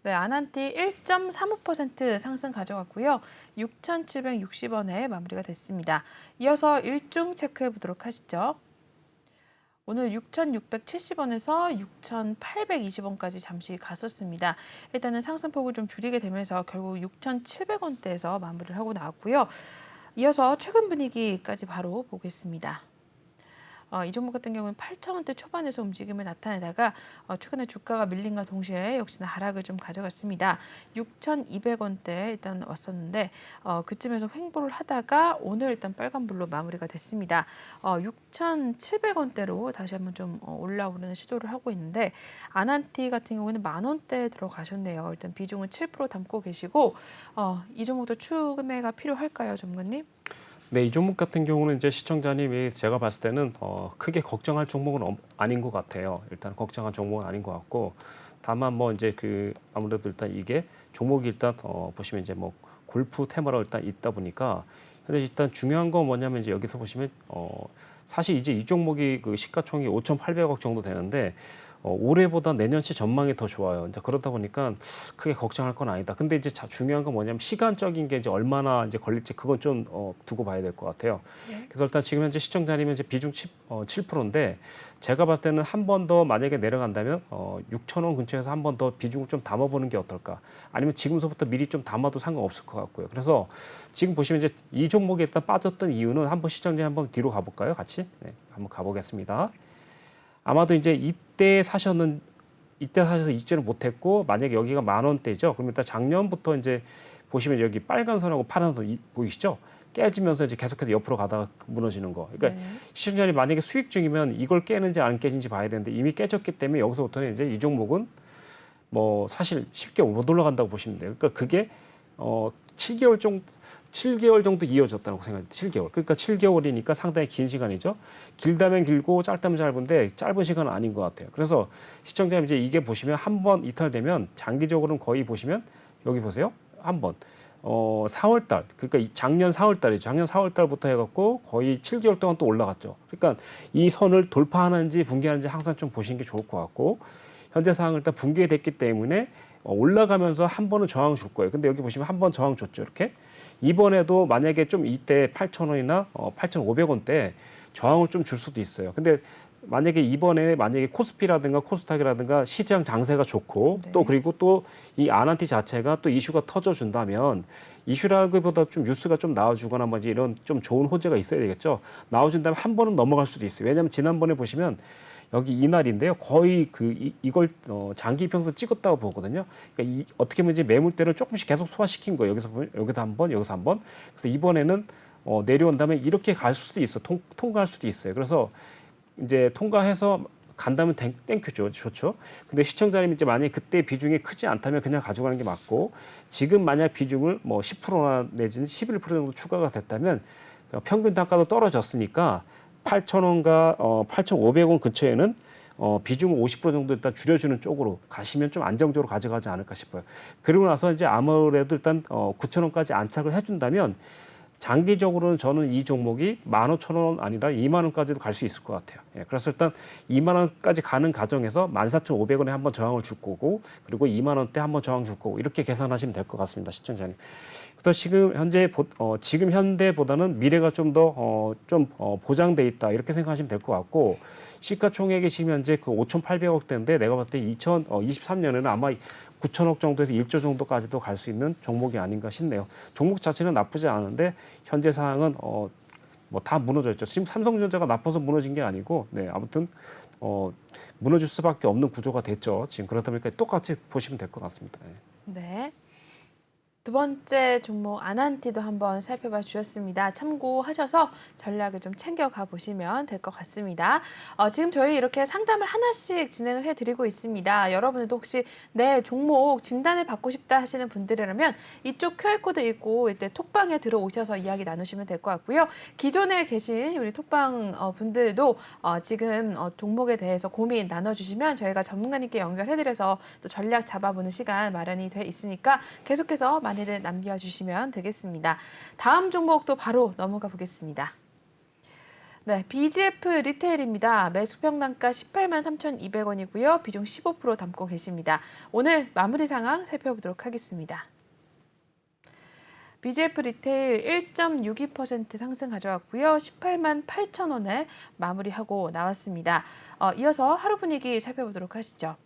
네, 아난티 1.35% 상승 가져갔고요. 6,760원에 마무리가 됐습니다. 이어서 일중 체크해 보도록 하시죠. 오늘 6,670원에서 6,820원까지 잠시 갔었습니다. 일단은 상승폭을 좀 줄이게 되면서 결국 6,700원대에서 마무리를 하고 나왔고요. 이어서 최근 분위기까지 바로 보겠습니다. 이 종목 같은 경우는 8,000원대 초반에서 움직임을 나타내다가 최근에 주가가 밀림과 동시에 역시나 하락을 좀 가져갔습니다. 6,200원대 일단 왔었는데 그쯤에서 횡보를 하다가 오늘 일단 빨간불로 마무리가 됐습니다. 6,700원대로 다시 한번 좀 올라오는 시도를 하고 있는데 아난티 같은 경우는 10,000원대에 들어가셨네요. 일단 비중은 7% 담고 계시고 이 종목도 추매가 필요할까요, 전문가님? 네, 이 종목 같은 경우는 이제 시청자님이 제가 봤을 때는 크게 걱정할 종목은 아닌 것 같아요. 일단 걱정할 종목은 아닌 것 같고 다만 뭐 이제 아무래도 일단 이게 종목이 일단 보시면 이제 뭐 골프 테마로 일단 있다 보니까 근데 일단 중요한 건 뭐냐면 이제 여기서 보시면 사실 이제 이 종목이 그 시가총액이 5,800억 정도 되는데 올해보다 내년치 전망이 더 좋아요. 이제 그러다 보니까 크게 걱정할 건 아니다. 근데 이제 중요한 건 뭐냐면 시간적인 게 이제 얼마나 이제 걸릴지 그건 좀 두고 봐야 될 것 같아요. 네. 그래서 일단 지금 현재 시청자님은 이제 비중 7%인데 제가 봤을 때는 한 번 더 만약에 내려간다면 6천 원 근처에서 한 번 더 비중을 좀 담아보는 게 어떨까? 아니면 지금서부터 미리 좀 담아도 상관없을 것 같고요. 그래서 지금 보시면 이제 이 종목에 일단 빠졌던 이유는 한번 시청자 한번 뒤로 가볼까요? 같이 네, 한번 가보겠습니다. 아마도 이제 이때 사셔서 입지를 못했고 만약에 여기가 10,000원대죠. 그럼 일단 작년부터 이제 보시면 여기 빨간 선하고 파란 선 보이시죠? 깨지면서 이제 계속해서 옆으로 가다가 무너지는 거. 그러니까 네. 시청자님 만약에 수익 중이면 이걸 깨는지 안 깨진지 봐야 되는데 이미 깨졌기 때문에 여기서부터는 이제 이 종목은 뭐 사실 쉽게 못 올라간다고 보시면 돼요. 그러니까 그게 7개월 정도 이어졌다고 생각해요. 7개월. 그러니까 7개월이니까 상당히 긴 시간이죠. 길다면 길고 짧다면 짧은데 짧은 시간은 아닌 것 같아요. 그래서 시청자님 이제 이게 보시면 한 번 이탈되면 장기적으로는 거의 보시면 여기 보세요. 한 번. 4월 달. 그러니까 작년 4월 달이죠. 작년 4월 달부터 해갖고 거의 7개월 동안 또 올라갔죠. 그러니까 이 선을 돌파하는지 붕괴하는지 항상 좀 보시는 게 좋을 것 같고 현재 상황은 일단 붕괴됐기 때문에 올라가면서 한 번은 저항 줄 거예요. 근데 여기 보시면 한 번 저항 줬죠. 이렇게. 이번에도 만약에 좀 이때 8,000원이나 8,500원대 저항을 좀 줄 수도 있어요. 근데 만약에 이번에 만약에 코스피라든가 코스닥이라든가 시장 장세가 좋고 네. 또 그리고 또 이 아난티 자체가 또 이슈가 터져준다면 이슈라기보다 좀 뉴스가 좀 나와주거나 뭐 이런 좀 좋은 호재가 있어야 되겠죠. 나와준다면 한 번은 넘어갈 수도 있어요. 왜냐하면 지난번에 보시면 여기 이날인데요. 거의 이걸 장기 이평선 찍었다고 보거든요. 그러니까 어떻게 보면 이제 매물대를 조금씩 계속 소화시킨 거예요. 여기서 보면 여기서 한 번, 여기서 한 번. 그래서 이번에는 내려온다면 이렇게 갈 수도 있어. 통과할 수도 있어요. 그래서 이제 통과해서 간다면 땡큐죠. 좋죠. 근데 시청자님 이제 만약에 그때 비중이 크지 않다면 그냥 가져가는 게 맞고 지금 만약 비중을 뭐 10%나 내지는 11% 정도 추가가 됐다면 평균 단가도 떨어졌으니까 8,000원과 8,500원 근처에는 비중을 50% 정도 일단 줄여주는 쪽으로 가시면 좀 안정적으로 가져가지 않을까 싶어요. 그리고 나서 이제 아무래도 일단 9,000원까지 안착을 해준다면 장기적으로는 저는 이 종목이 15,000원 아니라 2만 원까지도 갈 수 있을 것 같아요. 예, 그래서 일단 2만 원까지 가는 과정에서 14,500원에 한번 저항을 줄 거고 그리고 2만 원대 한번 저항 줄 거고 이렇게 계산하시면 될 것 같습니다, 시청자님. 그래서 지금 현대보다는 미래가 좀 더 보장돼 있다 이렇게 생각하시면 될 것 같고 시가총액이 지금 현재 그 5,800억대인데 내가 봤을 때 2023년에는 아마 9천억 정도에서 1조 정도까지도 갈 수 있는 종목이 아닌가 싶네요. 종목 자체는 나쁘지 않은데 현재 상황은 뭐 다 무너져 있죠. 지금 삼성전자가 나빠서 무너진 게 아니고 네 아무튼 무너질 수밖에 없는 구조가 됐죠. 지금 그러다 보니까 똑같이 보시면 될 것 같습니다. 네. 네. 두 번째 종목 아난티도 한번 살펴봐 주셨습니다. 참고하셔서 전략을 좀 챙겨가 보시면 될 것 같습니다. 지금 저희 이렇게 상담을 하나씩 진행을 해드리고 있습니다. 여러분들도 혹시 내 종목 진단을 받고 싶다 하시는 분들이라면 이쪽 QR코드 읽고 이때 톡방에 들어오셔서 이야기 나누시면 될 것 같고요. 기존에 계신 우리 톡방 분들도 지금 종목에 대해서 고민 나눠주시면 저희가 전문가님께 연결해드려서 또 전략 잡아보는 시간 마련이 돼 있으니까 계속해서 많이들 남겨주시면 되겠습니다. 다음 종목도 바로 넘어가 보겠습니다. 네, BGF 리테일입니다. 매수평단가 183,200원이고요. 비중 15% 담고 계십니다. 오늘 마무리 상황 살펴보도록 하겠습니다. BGF 리테일 1.62% 상승 가져왔고요. 188,000원에 마무리하고 나왔습니다. 이어서 하루 분위기 살펴보도록 하시죠.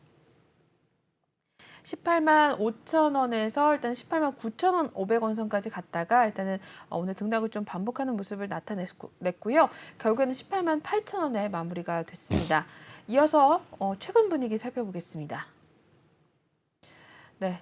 185,000원에서 일단 189,000원 500원 선까지 갔다가 일단은 오늘 등락을 좀 반복하는 모습을 나타냈고요. 결국에는 188,000원에 마무리가 됐습니다. 이어서 최근 분위기 살펴보겠습니다. 네,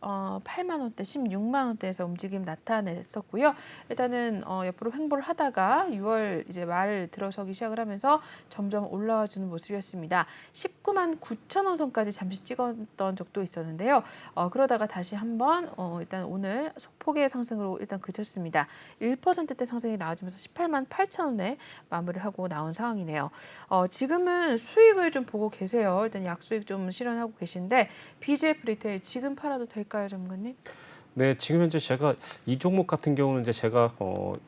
8만 원대, 16만 원대에서 움직임 나타냈었고요. 일단은 옆으로 횡보를 하다가 6월 이제 말 들어서기 시작을 하면서 점점 올라와 주는 모습이었습니다. 19만 9천 원 선까지 잠시 찍었던 적도 있었는데요. 그러다가 다시 한번 일단 오늘 소폭의 상승으로 일단 그쳤습니다. 1%대 상승이 나와주면서 18만 8천 원에 마무리를 하고 나온 상황이네요. 지금은 수익을 좀 보고 계세요. 일단 약수익 좀 실현하고 계신데 BGF 리테일 지금 팔아도 될까요, 전문가님? 네, 지금 현재 제가 이 종목 같은 경우는 이제 제가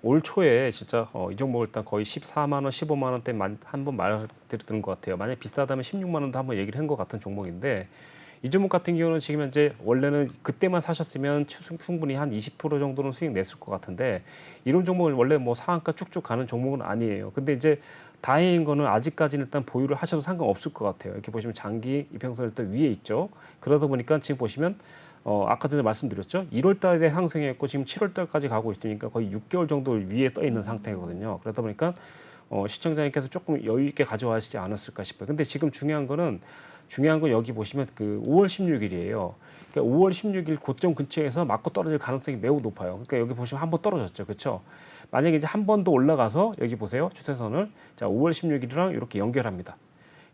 올 초에 진짜 이 종목을 일단 거의 14만 원, 15만 원대 한번 말씀드렸던 것 같아요. 만약 비싸다면 16만 원도 한번 얘기를 한 것 같은 종목인데 이 종목 같은 경우는 지금 현재 원래는 그때만 사셨으면 충분히 한 20% 정도는 수익 냈을 것 같은데 이런 종목을 원래 뭐 상한가 쭉쭉 가는 종목은 아니에요. 근데 이제 다행인 거는 아직까지는 일단 보유를 하셔도 상관없을 것 같아요. 이렇게 보시면 장기 이평선 일단 위에 있죠. 그러다 보니까 지금 보시면 아까 전에 말씀드렸죠. 1월 달에 상승했고 지금 7월 달까지 가고 있으니까 거의 6개월 정도 위에 떠 있는 상태거든요. 그러다 보니까 시청자님께서 조금 여유 있게 가져가시지 않았을까 싶어요. 근데 지금 중요한 건 여기 보시면 그 5월 16일이에요. 그러니까 5월 16일 고점 근처에서 맞고 떨어질 가능성이 매우 높아요. 그러니까 여기 보시면 한 번 떨어졌죠. 그렇죠? 만약에 이제 한 번 더 올라가서 여기 보세요. 추세선을 자 5월 16일이랑 이렇게 연결합니다.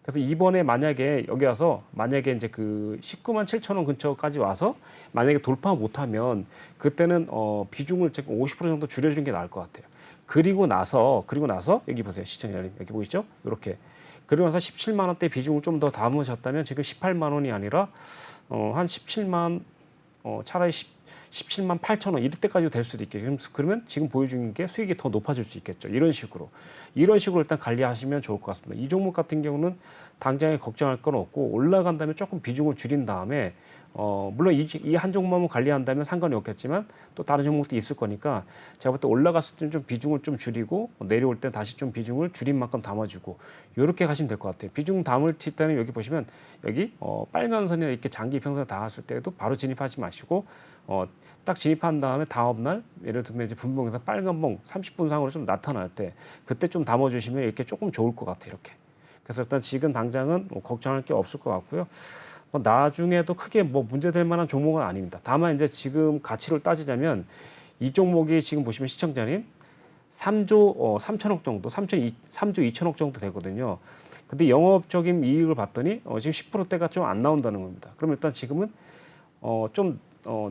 그래서 이번에 만약에 여기 와서 만약에 이제 그 19만 7천 원 근처까지 와서 만약에 돌파 못하면 그때는 비중을 지금 50% 정도 줄여주는 게 나을 것 같아요. 그리고 나서 여기 보세요. 시청자님 여기 보이죠? 이렇게 그리고 나서 17만 원대 비중을 좀 더 담으셨다면 지금 18만 원이 아니라 한 17만 차라리 17만 8천 원 이럴 때까지 될 수도 있겠죠. 그러면 지금 보여주는 게 수익이 더 높아질 수 있겠죠. 이런 식으로 일단 관리하시면 좋을 것 같습니다. 이 종목 같은 경우는 당장에 걱정할 건 없고 올라간다면 조금 비중을 줄인 다음에 물론 이 한 종목만 관리한다면 상관이 없겠지만 또 다른 종목도 있을 거니까 제가 볼 때 올라갔을 때는 좀 비중을 좀 줄이고 내려올 때 다시 좀 비중을 줄인 만큼 담아주고 이렇게 가시면 될 것 같아요. 비중 담을 때는 여기 보시면 여기 빨간 선이나 이렇게 장기 평선 닿았을 때도 바로 진입하지 마시고 딱 진입한 다음에 다음날 예를 들면 이제 분봉에서 빨간 봉 30분 상으로 좀 나타날 때 그때 좀 담아주시면 이렇게 조금 좋을 것 같아요. 이렇게. 그래서 일단 지금 당장은 걱정할 게 없을 것 같고요. 나중에도 크게 뭐 문제될 만한 종목은 아닙니다. 다만 이제 지금 가치를 따지자면 이 종목이 지금 보시면 시청자님 3조 3천억 정도, 3조 2천억 정도 되거든요. 근데 영업적인 이익을 봤더니 지금 10%대가 좀 안 나온다는 겁니다. 그럼 일단 지금은 좀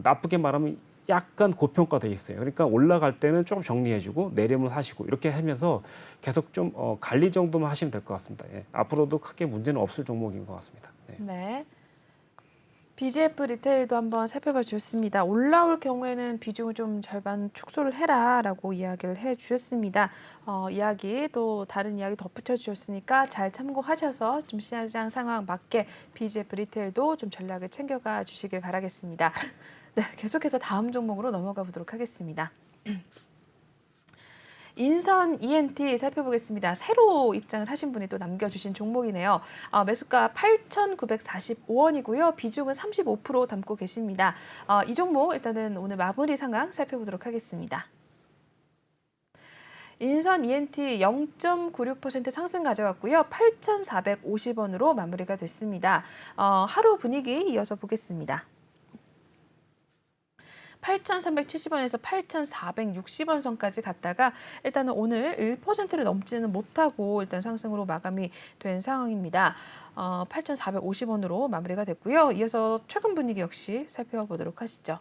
나쁘게 말하면 약간 고평가돼 있어요. 그러니까 올라갈 때는 조금 정리해주고 내리면 하시고 이렇게 하면서 계속 좀 관리 정도만 하시면 될 것 같습니다. 예. 앞으로도 크게 문제는 없을 종목인 것 같습니다. 네. 네. BGF 리테일도 한번 살펴봐 주셨습니다. 올라올 경우에는 비중을 좀 절반 축소를 해라라고 이야기를 해주셨습니다. 이야기 또 다른 이야기 덧붙여 주셨으니까 잘 참고하셔서 좀 시장 상황 맞게 BGF 리테일도 좀 전략을 챙겨가 주시길 바라겠습니다. 네, 계속해서 다음 종목으로 넘어가 보도록 하겠습니다. 인선 ENT 살펴보겠습니다. 새로 입장을 하신 분이 또 남겨주신 종목이네요. 매수가 8,945원이고요. 비중은 35% 담고 계십니다. 이 종목 일단은 오늘 마무리 상황 살펴보도록 하겠습니다. 인선 ENT 0.96% 상승 가져갔고요. 8,450원으로 마무리가 됐습니다. 하루 분위기 이어서 보겠습니다. 8,370원에서 8,460원 선까지 갔다가 일단은 오늘 1%를 넘지는 못하고 일단 상승으로 마감이 된 상황입니다. 8,450원으로 마무리가 됐고요. 이어서 최근 분위기 역시 살펴보도록 하시죠.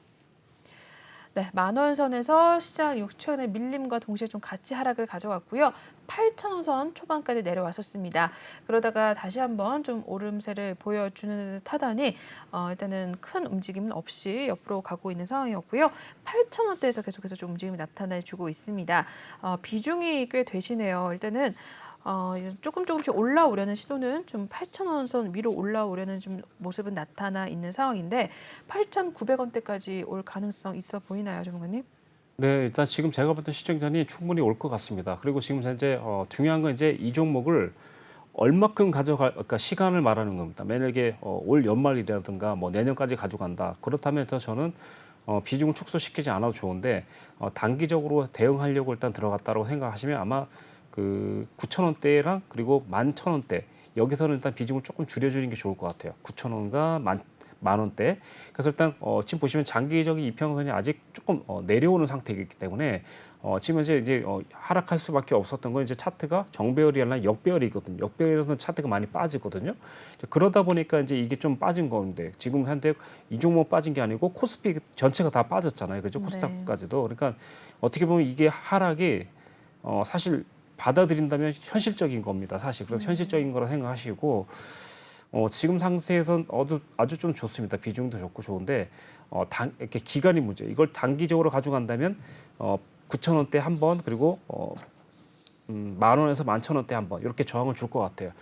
네, 만원 선에서 시장 6천원의 밀림과 동시에 좀 같이 하락을 가져갔고요. 8,000원 선 초반까지 내려왔었습니다. 그러다가 다시 한번 좀 오름세를 보여주는 듯 하더니 일단은 큰 움직임은 없이 옆으로 가고 있는 상황이었고요. 8,000원대에서 계속해서 좀 움직임이 나타나주고 있습니다. 비중이 꽤 되시네요. 일단은 조금씩 올라오려는 시도는 좀 8,000원 선 위로 올라오려는 좀 모습은 나타나 있는 상황인데 8,900원대까지 올 가능성 있어 보이나요, 전문가님? 네, 일단 지금 제가 봤던 시청자니 충분히 올 것 같습니다. 그리고 지금 현재 중요한 건 이제 이 종목을 얼마큼 그러니까 시간을 말하는 겁니다. 만약에 올 연말이라든가 뭐 내년까지 가져간다. 그렇다면 저는 비중을 축소시키지 않아도 좋은데 단기적으로 대응하려고 일단 들어갔다고 생각하시면 아마 그 9,000원대랑 그리고 11,000원대 여기서는 일단 비중을 조금 줄여주는 게 좋을 것 같아요. 9,000원과 만 원대. 그래서 일단 지금 보시면 장기적인 이평선이 아직 조금 내려오는 상태이기 때문에 지금 이제 하락할 수밖에 없었던 건 이제 차트가 정배열이 아니라 역배열이거든요. 역배열에서는 차트가 많이 빠지거든요. 그러다 보니까 이제 이게 좀 빠진 건데 지금 현재 이 종목 빠진 게 아니고 코스피 전체가 다 빠졌잖아요. 그죠? 코스닥까지도. 그러니까 어떻게 보면 이게 하락이 사실 받아들인다면 현실적인 겁니다. 사실 그래서 현실적인 거라 생각하시고 지금 상태에선 아주 좀 좋습니다. 비중도 좋고 좋은데 이렇게 기간이 문제. 이걸 단기적으로 가져간다면 9천 원대 한 번, 그리고 10,000원에서 11,000원대 한 번 이렇게 저항을 줄 것 같아요.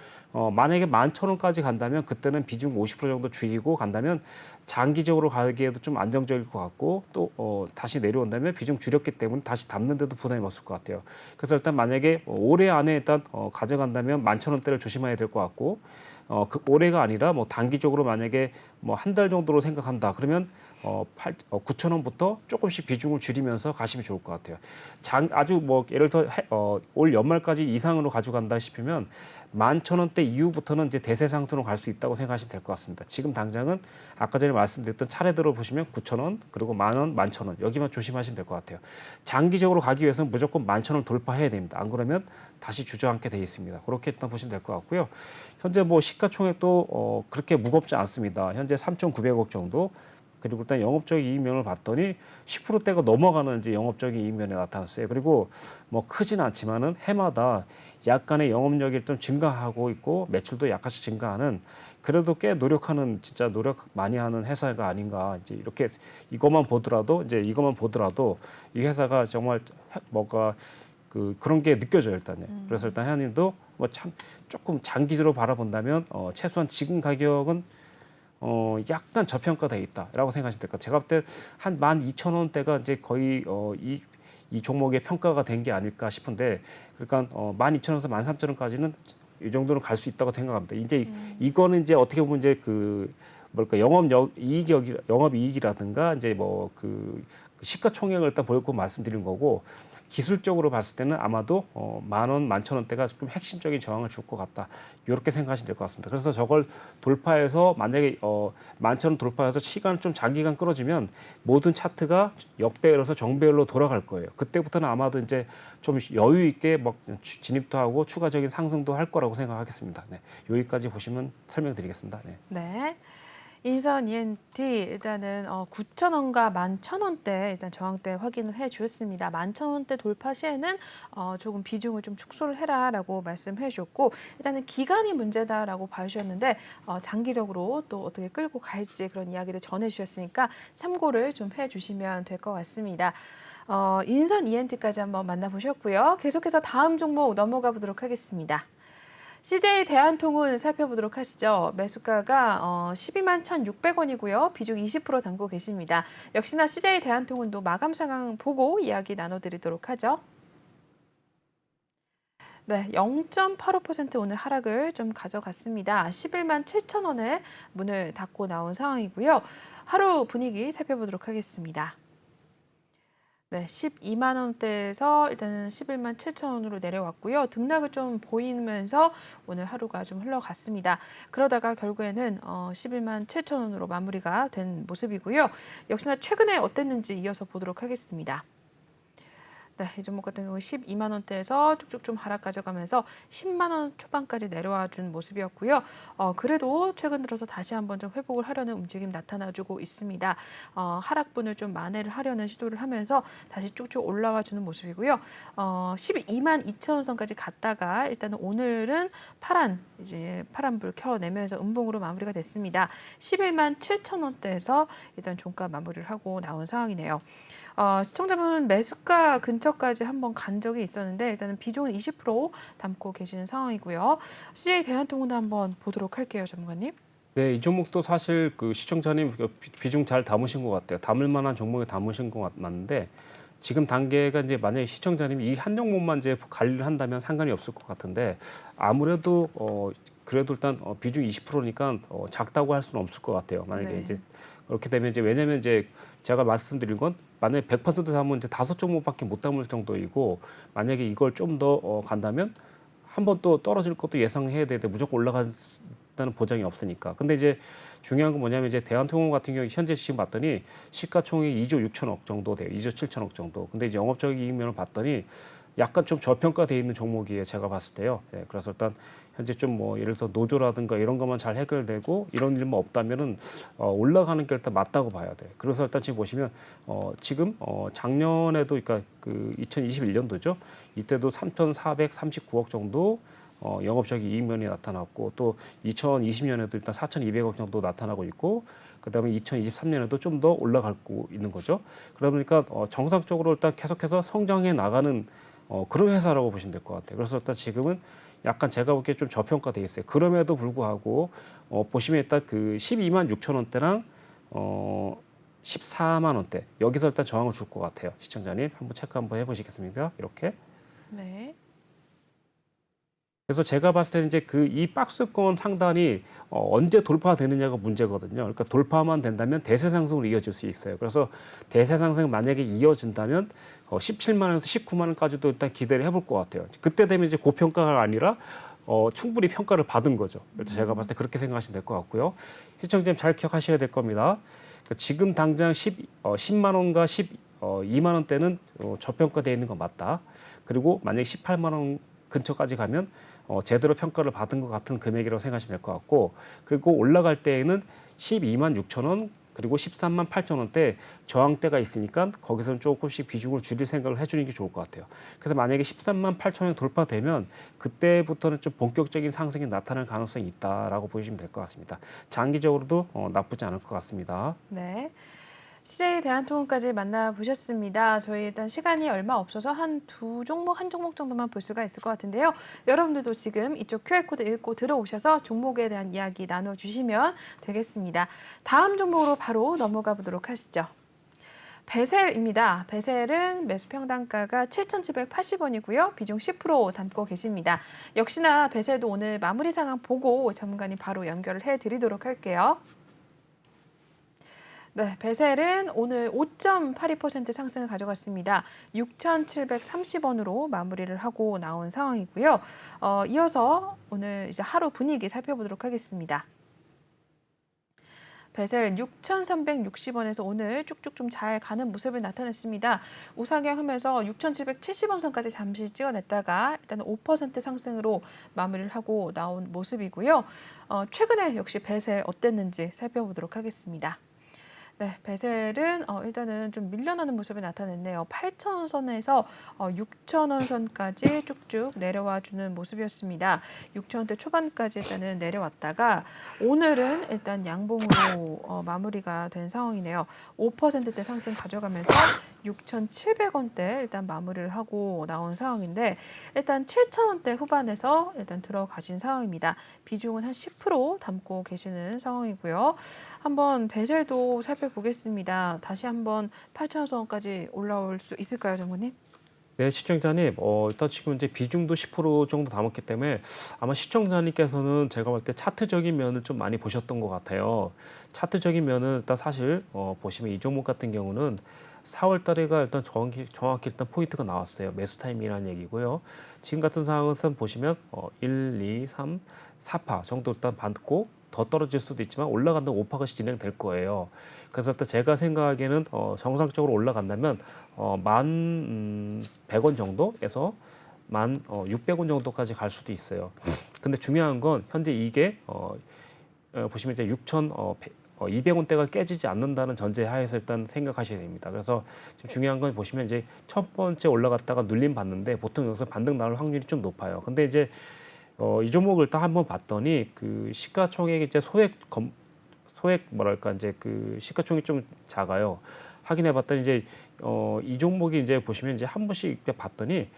만약에 11,000원까지 간다면 그때는 비중 50% 정도 줄이고 간다면 장기적으로 가기에도 좀 안정적일 것 같고 또 다시 내려온다면 비중 줄였기 때문에 다시 담는데도 부담이 없을 것 같아요. 그래서 일단 만약에 올해 안에 일단 가져간다면 11,000원대를 조심해야 될 것 같고 그 올해가 아니라 뭐 단기적으로 만약에 뭐 한 달 정도로 생각한다 그러면 9,000원부터 조금씩 비중을 줄이면서 가시면 좋을 것 같아요. 아주 뭐 예를 들어 올 연말까지 이상으로 가져간다 싶으면 11,000원대 이후부터는 이제 대세 상승으로 갈 수 있다고 생각하시면 될 것 같습니다. 지금 당장은 아까 전에 말씀드렸던 차례대로 보시면 9,000원 그리고 10,000원, 11,000원 여기만 조심하시면 될 것 같아요. 장기적으로 가기 위해서는 무조건 11,000원 돌파해야 됩니다. 안 그러면 다시 주저앉게 돼 있습니다. 그렇게 일단 보시면 될 것 같고요. 현재 뭐 시가총액도 그렇게 무겁지 않습니다. 현재 3,900억 정도. 그리고 일단 영업적인 이익면을 봤더니 10%대가 넘어가는 이제 영업적인 이익면이 나타났어요. 그리고 뭐 크진 않지만은 해마다 약간의 영업력이 좀 증가하고 있고 매출도 약간씩 증가하는 그래도 꽤 노력하는 진짜 노력 많이 하는 회사가 아닌가 이제 이렇게 이것만 보더라도 이 회사가 정말 뭔가 그런 게 느껴져요 일단요. 그래서 일단 회원님도 뭐 참 조금 장기적으로 바라본다면 최소한 지금 가격은 약간 저평가돼 있다라고 생각하시면 될 것 같아요. 제가 볼 때 한 12,000원대가 이제 거의 이 종목의 평가가 된 게 아닐까 싶은데, 그러니까 12,000원에서 13,000원까지는 이 정도는 갈 수 있다고 생각합니다. 이제 이거는 이제 어떻게 보면 이제 영업이익이라든가 이제 뭐 시가총액을 일단 보고 말씀드린 거고. 기술적으로 봤을 때는 아마도 10,000원, 11,000원대가 좀 핵심적인 저항을 줄 것 같다. 이렇게 생각하시면 될 것 같습니다. 그래서 저걸 돌파해서 만약에 11,000원 돌파해서 시간을 좀 장기간 끌어주면 모든 차트가 역배열에서 정배열로 돌아갈 거예요. 그때부터는 아마도 이제 좀 여유 있게 막 진입도 하고 추가적인 상승도 할 거라고 생각하겠습니다. 네. 여기까지 보시면 설명드리겠습니다. 네. 네. 인선 ENT 일단은 9,000원과 11,000원대 일단 저항대 확인을 해주었습니다. 11,000원대 돌파 시에는 조금 비중을 좀 축소를 해라라고 말씀해 주셨고 일단은 기간이 문제다라고 봐주셨는데 장기적으로 또 어떻게 끌고 갈지 그런 이야기를 전해주셨으니까 참고를 좀 해주시면 될 것 같습니다. 인선 ENT까지 한번 만나보셨고요. 계속해서 다음 종목 넘어가 보도록 하겠습니다. CJ 대한통운 살펴보도록 하시죠. 매수가가 12만 1,600원이고요. 비중 20% 담고 계십니다. 역시나 CJ 대한통운도 마감 상황 보고 이야기 나눠드리도록 하죠. 네, 0.85% 오늘 하락을 좀 가져갔습니다. 11만 7,000원에 문을 닫고 나온 상황이고요. 하루 분위기 살펴보도록 하겠습니다. 네, 12만 원대에서 일단은 11만 7천 원으로 내려왔고요. 등락을 좀 보이면서 오늘 하루가 좀 흘러갔습니다. 그러다가 결국에는 11만 7천 원으로 마무리가 된 모습이고요. 역시나 최근에 어땠는지 이어서 보도록 하겠습니다. 네, 이 종목 같은 경우 12만 원대에서 쭉쭉 좀 하락 가져가면서 10만 원 초반까지 내려와 준 모습이었고요. 그래도 최근 들어서 다시 한번 좀 회복을 하려는 움직임 나타나주고 있습니다. 하락분을 좀 만회를 하려는 시도를 하면서 다시 쭉쭉 올라와 주는 모습이고요. 12만 2천 원선까지 갔다가 일단은 오늘은 파란불 켜내면서 음봉으로 마무리가 됐습니다. 11만 7천 원대에서 일단 종가 마무리를 하고 나온 상황이네요. 시청자분 매수가 근처까지 한번 간 적이 있었는데 일단은 비중은 20% 담고 계시는 상황이고요. CJ 대한통운도 한번 보도록 할게요, 전문가님. 네, 이 종목도 사실 시청자님 비중 잘 담으신 것 같아요. 담을 만한 종목에 담으신 것 맞는데 지금 단계가 이제 만약에 시청자님이 이 한 종목만 이제 관리를 한다면 상관이 없을 것 같은데 아무래도 그래도 일단 비중 20%니까 작다고 할 수는 없을 것 같아요. 만약에 네. 이제 그렇게 되면 이제 왜냐면 이제 제가 말씀드린 건 만약에 100% 담으면 이제 5종목밖에 못 담을 정도이고 만약에 이걸 좀 더 간다면 한 번 또 떨어질 것도 예상해야 되는데 무조건 올라간다는 보장이 없으니까. 근데 이제 중요한 건 뭐냐면 이제 대한통운 같은 경우 현재 지금 봤더니 시가총액 2조 6천억 정도 돼요. 2조 7천억 정도. 근데 이제 영업적인 이익면을 봤더니 약간 좀 저평가돼 있는 종목이에요. 제가 봤을 때요. 네, 그래서 일단 현재 좀 뭐 예를 들어서 노조라든가 이런 것만 잘 해결되고 이런 일만 없다면은 올라가는 게 일단 맞다고 봐야 돼. 그래서 일단 지금 보시면 지금 작년에도 그러니까 2021년도죠. 이때도 3,439억 정도 영업적인 이익면이 나타났고 또 2020년에도 일단 4,200억 정도 나타나고 있고 그다음에 2023년에도 좀 더 올라가고 있는 거죠. 그러다 보니까 정상적으로 일단 계속해서 성장해 나가는 그런 회사라고 보시면 될 것 같아요. 그래서 일단 지금은 약간 제가 보기에 좀 저평가돼 있어요. 그럼에도 불구하고 보시면 일단 그 12만 6천 원대랑 14만 원대 여기서 일단 저항을 줄 것 같아요. 시청자님 한번 체크 한번 해보시겠습니까? 이렇게. 네. 그래서 제가 봤을 때는 이제 그 이 박스권 상단이 언제 돌파되느냐가 문제거든요. 그러니까 돌파만 된다면 대세 상승으로 이어질 수 있어요. 그래서 대세 상승 만약에 이어진다면 17만 원에서 19만 원까지도 일단 기대를 해볼 것 같아요. 그때 되면 이제 고평가가 아니라 충분히 평가를 받은 거죠. 그래서 제가 봤을 때 그렇게 생각하시면 될 것 같고요. 시청자님 잘 기억하셔야 될 겁니다. 그러니까 지금 당장 10만 원과 12만 원대는 저평가되어 있는 건 맞다. 그리고 만약에 18만 원 근처까지 가면 제대로 평가를 받은 것 같은 금액이라고 생각하시면 될 것 같고 그리고 올라갈 때에는 12만 6천 원 그리고 13만 8천 원대 저항대가 있으니까 거기서는 조금씩 비중을 줄일 생각을 해주는 게 좋을 것 같아요. 그래서 만약에 13만 8천 원이 돌파되면 그때부터는 좀 본격적인 상승이 나타날 가능성이 있다라고 보시면 될 것 같습니다. 장기적으로도 나쁘지 않을 것 같습니다. 네. CJ 대한통운까지 만나보셨습니다. 저희 일단 시간이 얼마 없어서 한 한 종목 정도만 볼 수가 있을 것 같은데요. 여러분들도 지금 이쪽 QR코드 읽고 들어오셔서 종목에 대한 이야기 나눠주시면 되겠습니다. 다음 종목으로 바로 넘어가 보도록 하시죠. 베셀입니다. 베셀은 매수 평단가가 7,780원이고요. 비중 10% 담고 계십니다. 역시나 베셀도 오늘 마무리 상황 보고 전문가님 바로 연결을 해드리도록 할게요. 네, 베셀은 오늘 5.82% 상승을 가져갔습니다. 6,730원으로 마무리를 하고 나온 상황이고요. 이어서 오늘 이제 하루 분위기 살펴보도록 하겠습니다. 베셀 6,360원에서 오늘 쭉쭉 좀 잘 가는 모습을 나타냈습니다. 우상향 하면서 6,770원 선까지 잠시 찍어냈다가 일단 5% 상승으로 마무리를 하고 나온 모습이고요. 최근에 역시 베셀 어땠는지 살펴보도록 하겠습니다. 네, 베셀은 일단은 좀 밀려나는 모습이 나타냈네요. 8,000원 선에서 6,000원 선까지 쭉쭉 내려와 주는 모습이었습니다. 6,000원대 초반까지 일단은 내려왔다가 오늘은 일단 양봉으로 마무리가 된 상황이네요. 5%대 상승 가져가면서 6,700원대 일단 마무리를 하고 나온 상황인데 일단 7,000원대 후반에서 일단 들어가신 상황입니다. 비중은 한 10% 담고 계시는 상황이고요. 한번 베셀도 살펴보겠습니다. 다시 한번 8,000원까지 올라올 수 있을까요, 장모님? 네, 시청자님, 일단 지금 이제 비중도 10% 정도 담았기 때문에 아마 시청자님께서는 제가 볼 때 차트적인 면을 좀 많이 보셨던 것 같아요. 차트적인 면은 일단 사실 보시면 이 종목 같은 경우는 4월 달에가 일단 정확히 일단 포인트가 나왔어요. 매수 타임이라는 얘기고요. 지금 같은 상황은 보시면 1, 2, 3, 4파 정도 일단 받고 더 떨어질 수도 있지만 올라간다 5파가 진행될 거예요. 그래서 일단 제가 생각하기에는 정상적으로 올라간다면 1,100원 정도에서 1,600원 정도까지 갈 수도 있어요. 근데 중요한 건 현재 이게 보시면 이제 6,200원대가 깨지지 않는다는 전제하에서 일단 생각하셔야 됩니다. 그래서 지금 중요한 건 보시면 이제 첫 번째 올라갔다가 눌림 받는데 보통 여기서 반등 나올 확률이 좀 높아요. 근데 이제 이 종목을 딱 한번 봤더니 그 시가총액이 이제 소액 뭐랄까 이제 그 시가총액이 좀 작아요. 확인해봤더니 이제 이 종목이 이제 보시면 이제 한 번씩 이렇게 봤더니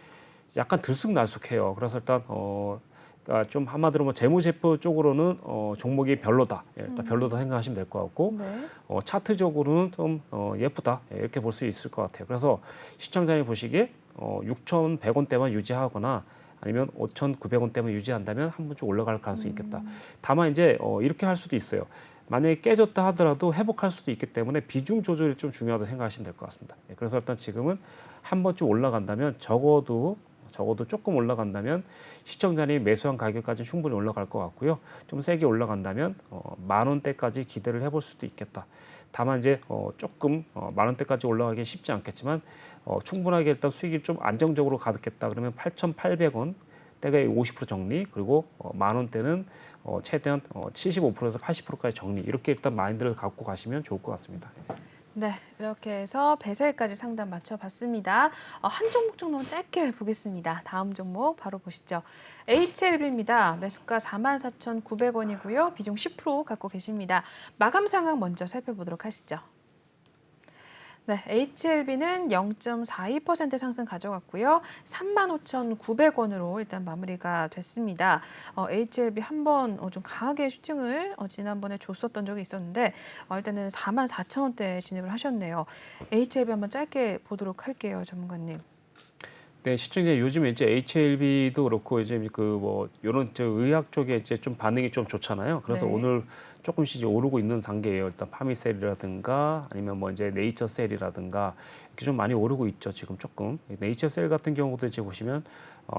약간 들쑥날쑥해요. 그래서 일단 그러니까 좀 한마디로 뭐 재무제표 쪽으로는 종목이 별로다. 예, 일단 별로다 생각하시면 될 것 같고 네. 차트적으로는 좀 예쁘다. 예, 이렇게 볼 수 있을 것 같아요. 그래서 시청자님 보시기에 6,100원대만 유지하거나 아니면 5,900원대만 유지한다면 한 번 좀 올라갈 가능성이 있겠다. 다만 이제 이렇게 할 수도 있어요. 만약에 깨졌다 하더라도 회복할 수도 있기 때문에 비중 조절이 좀 중요하다고 생각하시면 될 것 같습니다. 예, 그래서 일단 지금은 한 번쯤 올라간다면 적어도 조금 올라간다면 시청자님 매수한 가격까지 충분히 올라갈 것 같고요. 좀 세게 올라간다면 10,000원대까지 기대를 해볼 수도 있겠다. 다만 이제 조금 10,000원대까지 올라가기 쉽지 않겠지만 충분하게 일단 수익이 좀 안정적으로 가득했다. 그러면 8,800원 대가 50% 정리 그리고 10,000원대는 최대한 75%에서 80%까지 정리 이렇게 일단 마인드를 갖고 가시면 좋을 것 같습니다. 네, 이렇게 해서 배설까지 상담 맞춰봤습니다. 한 종목 정도는 짧게 보겠습니다. 다음 종목 바로 보시죠. HLB입니다. 매수가 44,900원이고요. 비중 10% 갖고 계십니다. 마감 상황 먼저 살펴보도록 하시죠. 네, HLB는 0.42% 상승 가져갔고요. 35,900원으로 일단 마무리가 됐습니다. HLB 한번 좀 강하게 슈팅을 지난번에 줬었던 적이 있었는데 일단은 44,000원대 진입을 하셨네요. HLB 한번 짧게 보도록 할게요, 전문가님. 네, 시청자 요즘에 이제 HLB도 그렇고 이제 그 뭐 이런 의학 쪽에 이제 좀 반응이 좀 좋잖아요. 그래서 네. 오늘 조금씩 이제 오르고 있는 단계예요. 일단 파미셀이라든가 아니면 뭐 이제 네이처셀이라든가 이렇게 좀 많이 오르고 있죠. 지금 조금 네이처셀 같은 경우도 이제 보시면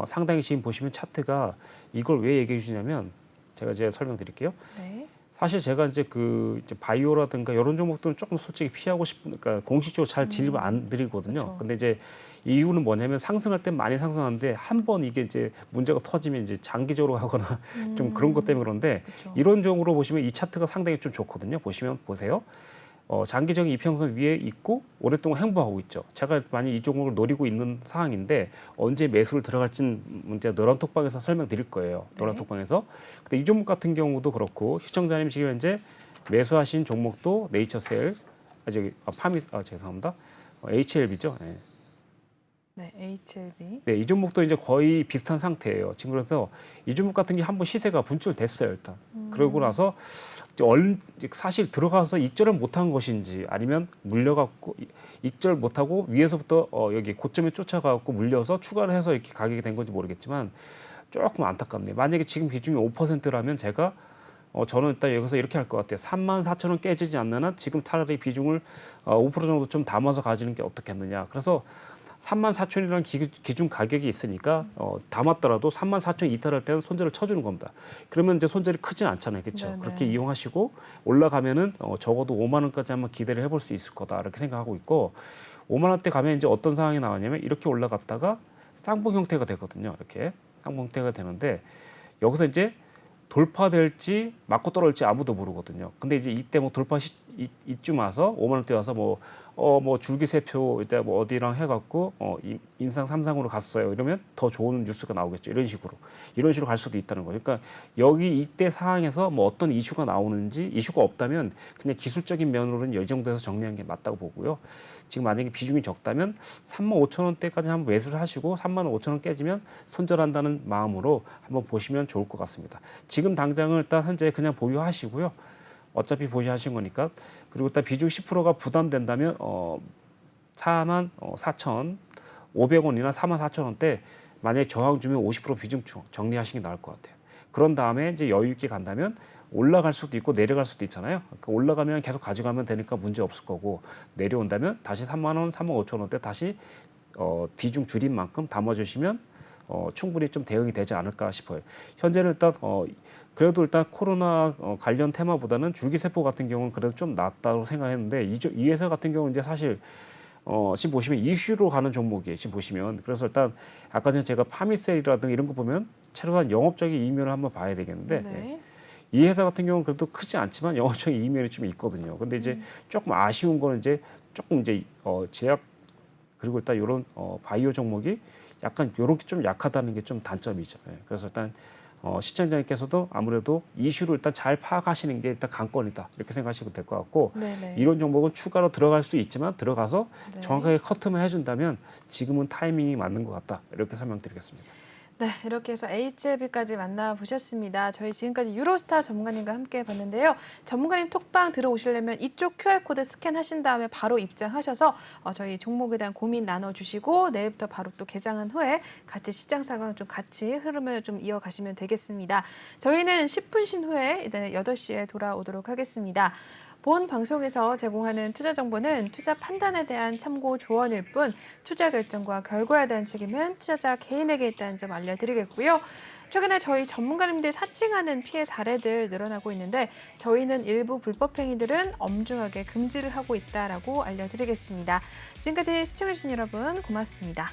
상당히 지금 보시면 차트가 이걸 왜 얘기해 주시냐면 제가 이제 설명드릴게요. 네. 사실 제가 이제 그 이제 바이오라든가 이런 종목들은 조금 솔직히 피하고 싶으니까 그러니까 공식적으로 잘 진입을 안 드리거든요. 그렇죠. 근데 이제 이유는 뭐냐면 상승할 때 많이 상승하는데 한 번 이게 이제 문제가 터지면 이제 장기적으로 하거나 좀 그런 것 때문에 그런데 그렇죠. 이런 종으로 보시면 이 차트가 상당히 좀 좋거든요. 보시면 보세요. 장기적인 이평선 위에 있고 오랫동안 행보하고 있죠. 제가 많이 이 종목을 노리고 있는 상황인데 언제 매수를 들어갈지는 문제 노란톡방에서 설명드릴 거예요. 네. 노란톡방에서. 근데 이 종목 같은 경우도 그렇고 시청자님 지금 현재 매수하신 종목도 네이처셀, 죄송합니다. HLB죠. 네. 네, HLB. 네, 이 종목도 이제 거의 비슷한 상태예요. 지금 그래서 이 종목 같은 게 한번 시세가 분출됐어요, 일단. 그러고 나서 사실 들어가서 익절을 못한 것인지 아니면 물려갖고 익절 못하고 위에서부터 여기 고점에 쫓아가갖고 물려서 추가를 해서 이렇게 가격이 된 건지 모르겠지만 조금 안타깝네요. 만약에 지금 비중이 5%라면 제가 저는 일단 여기서 이렇게 할 것 같아요. 34,000원 깨지지 않는 한 지금 차라리 비중을 5% 정도 좀 담아서 가지는 게 어떻겠느냐. 그래서 34,000원이라는 기준 가격이 있으니까 담았더라도 34,000원 이탈할 때는 손절을 쳐주는 겁니다. 그러면 이제 손절이 크진 않잖아요, 그렇죠? 네네. 그렇게 이용하시고 올라가면은 적어도 5만 원까지 한번 기대를 해볼 수 있을 거다 이렇게 생각하고 있고 5만 원대 가면 이제 어떤 상황이 나왔냐면 이렇게 올라갔다가 쌍봉 형태가 되거든요, 이렇게 쌍봉 형태가 되는데 여기서 이제 돌파될지 맞고 떨어질지 아무도 모르거든요. 근데 이제 이때 뭐 이쯤 와서 5만 원대 와서 뭐 줄기세표 이때 뭐 어디랑 해갖고 인상 3상으로 갔어요. 이러면 더 좋은 뉴스가 나오겠죠. 이런 식으로 갈 수도 있다는 거예요. 그러니까 여기 이때 상황에서 뭐 어떤 이슈가 나오는지 이슈가 없다면 그냥 기술적인 면으로는 이 정도에서 정리하는 게 맞다고 보고요. 지금 만약에 비중이 적다면 35,000원대까지 한번 매수를 하시고 35,000원 깨지면 손절한다는 마음으로 한번 보시면 좋을 것 같습니다. 지금 당장은 일단 현재 그냥 보유하시고요. 어차피 보유하신 거니까. 그리고 일단 비중 10%가 부담된다면 44,500원이나 44,000원대 만약에 저항 주면 50% 비중 정리하시는 게 나을 것 같아요. 그런 다음에 이제 여유 있게 간다면 올라갈 수도 있고 내려갈 수도 있잖아요. 그러니까 올라가면 계속 가져가면 되니까 문제 없을 거고 내려온다면 다시 3만 원, 35,000원대 다시 비중 줄인 만큼 담아주시면 충분히 좀 대응이 되지 않을까 싶어요. 현재는 일단 그래도 일단 코로나 관련 테마보다는 줄기세포 같은 경우는 그래도 좀 낫다고 생각했는데 이 회사 같은 경우는 이제 사실 지금 보시면 이슈로 가는 종목이에요. 지금 보시면 그래서 일단 아까 전에 제가 파미셀이라든가 이런 거 보면 최소한 영업적인 이면을 한번 봐야 되겠는데 네. 이 회사 같은 경우는 그래도 크지 않지만 영업적인 이면이 좀 있거든요. 근데 이제 조금 아쉬운 거는 이제 조금 이제 제약 그리고 일단 이런 바이오 종목이 약간 이렇게 좀 약하다는 게 좀 단점이죠. 예. 그래서 일단 시청자님께서도 아무래도 이슈를 일단 잘 파악하시는 게 일단 관건이다 이렇게 생각하시면 될 것 같고 네네. 이런 종목은 추가로 들어갈 수 있지만 들어가서 네. 정확하게 커트만 해준다면 지금은 타이밍이 맞는 것 같다 이렇게 설명드리겠습니다. 네, 이렇게 해서 HLB까지 만나보셨습니다. 저희 지금까지 유로스타 전문가님과 함께 봤는데요. 전문가님 톡방 들어오시려면 이쪽 QR코드 스캔하신 다음에 바로 입장하셔서 저희 종목에 대한 고민 나눠주시고 내일부터 바로 또 개장한 후에 같이 시장 상황 좀 같이 흐름을 좀 이어가시면 되겠습니다. 저희는 10분 쉰 후에 일단 8시에 돌아오도록 하겠습니다. 본 방송에서 제공하는 투자 정보는 투자 판단에 대한 참고 조언일 뿐 투자 결정과 결과에 대한 책임은 투자자 개인에게 있다는 점 알려드리겠고요. 최근에 저희 전문가님들이 사칭하는 피해 사례들 늘어나고 있는데 저희는 일부 불법 행위들은 엄중하게 금지를 하고 있다라고 알려드리겠습니다. 지금까지 시청해주신 여러분 고맙습니다.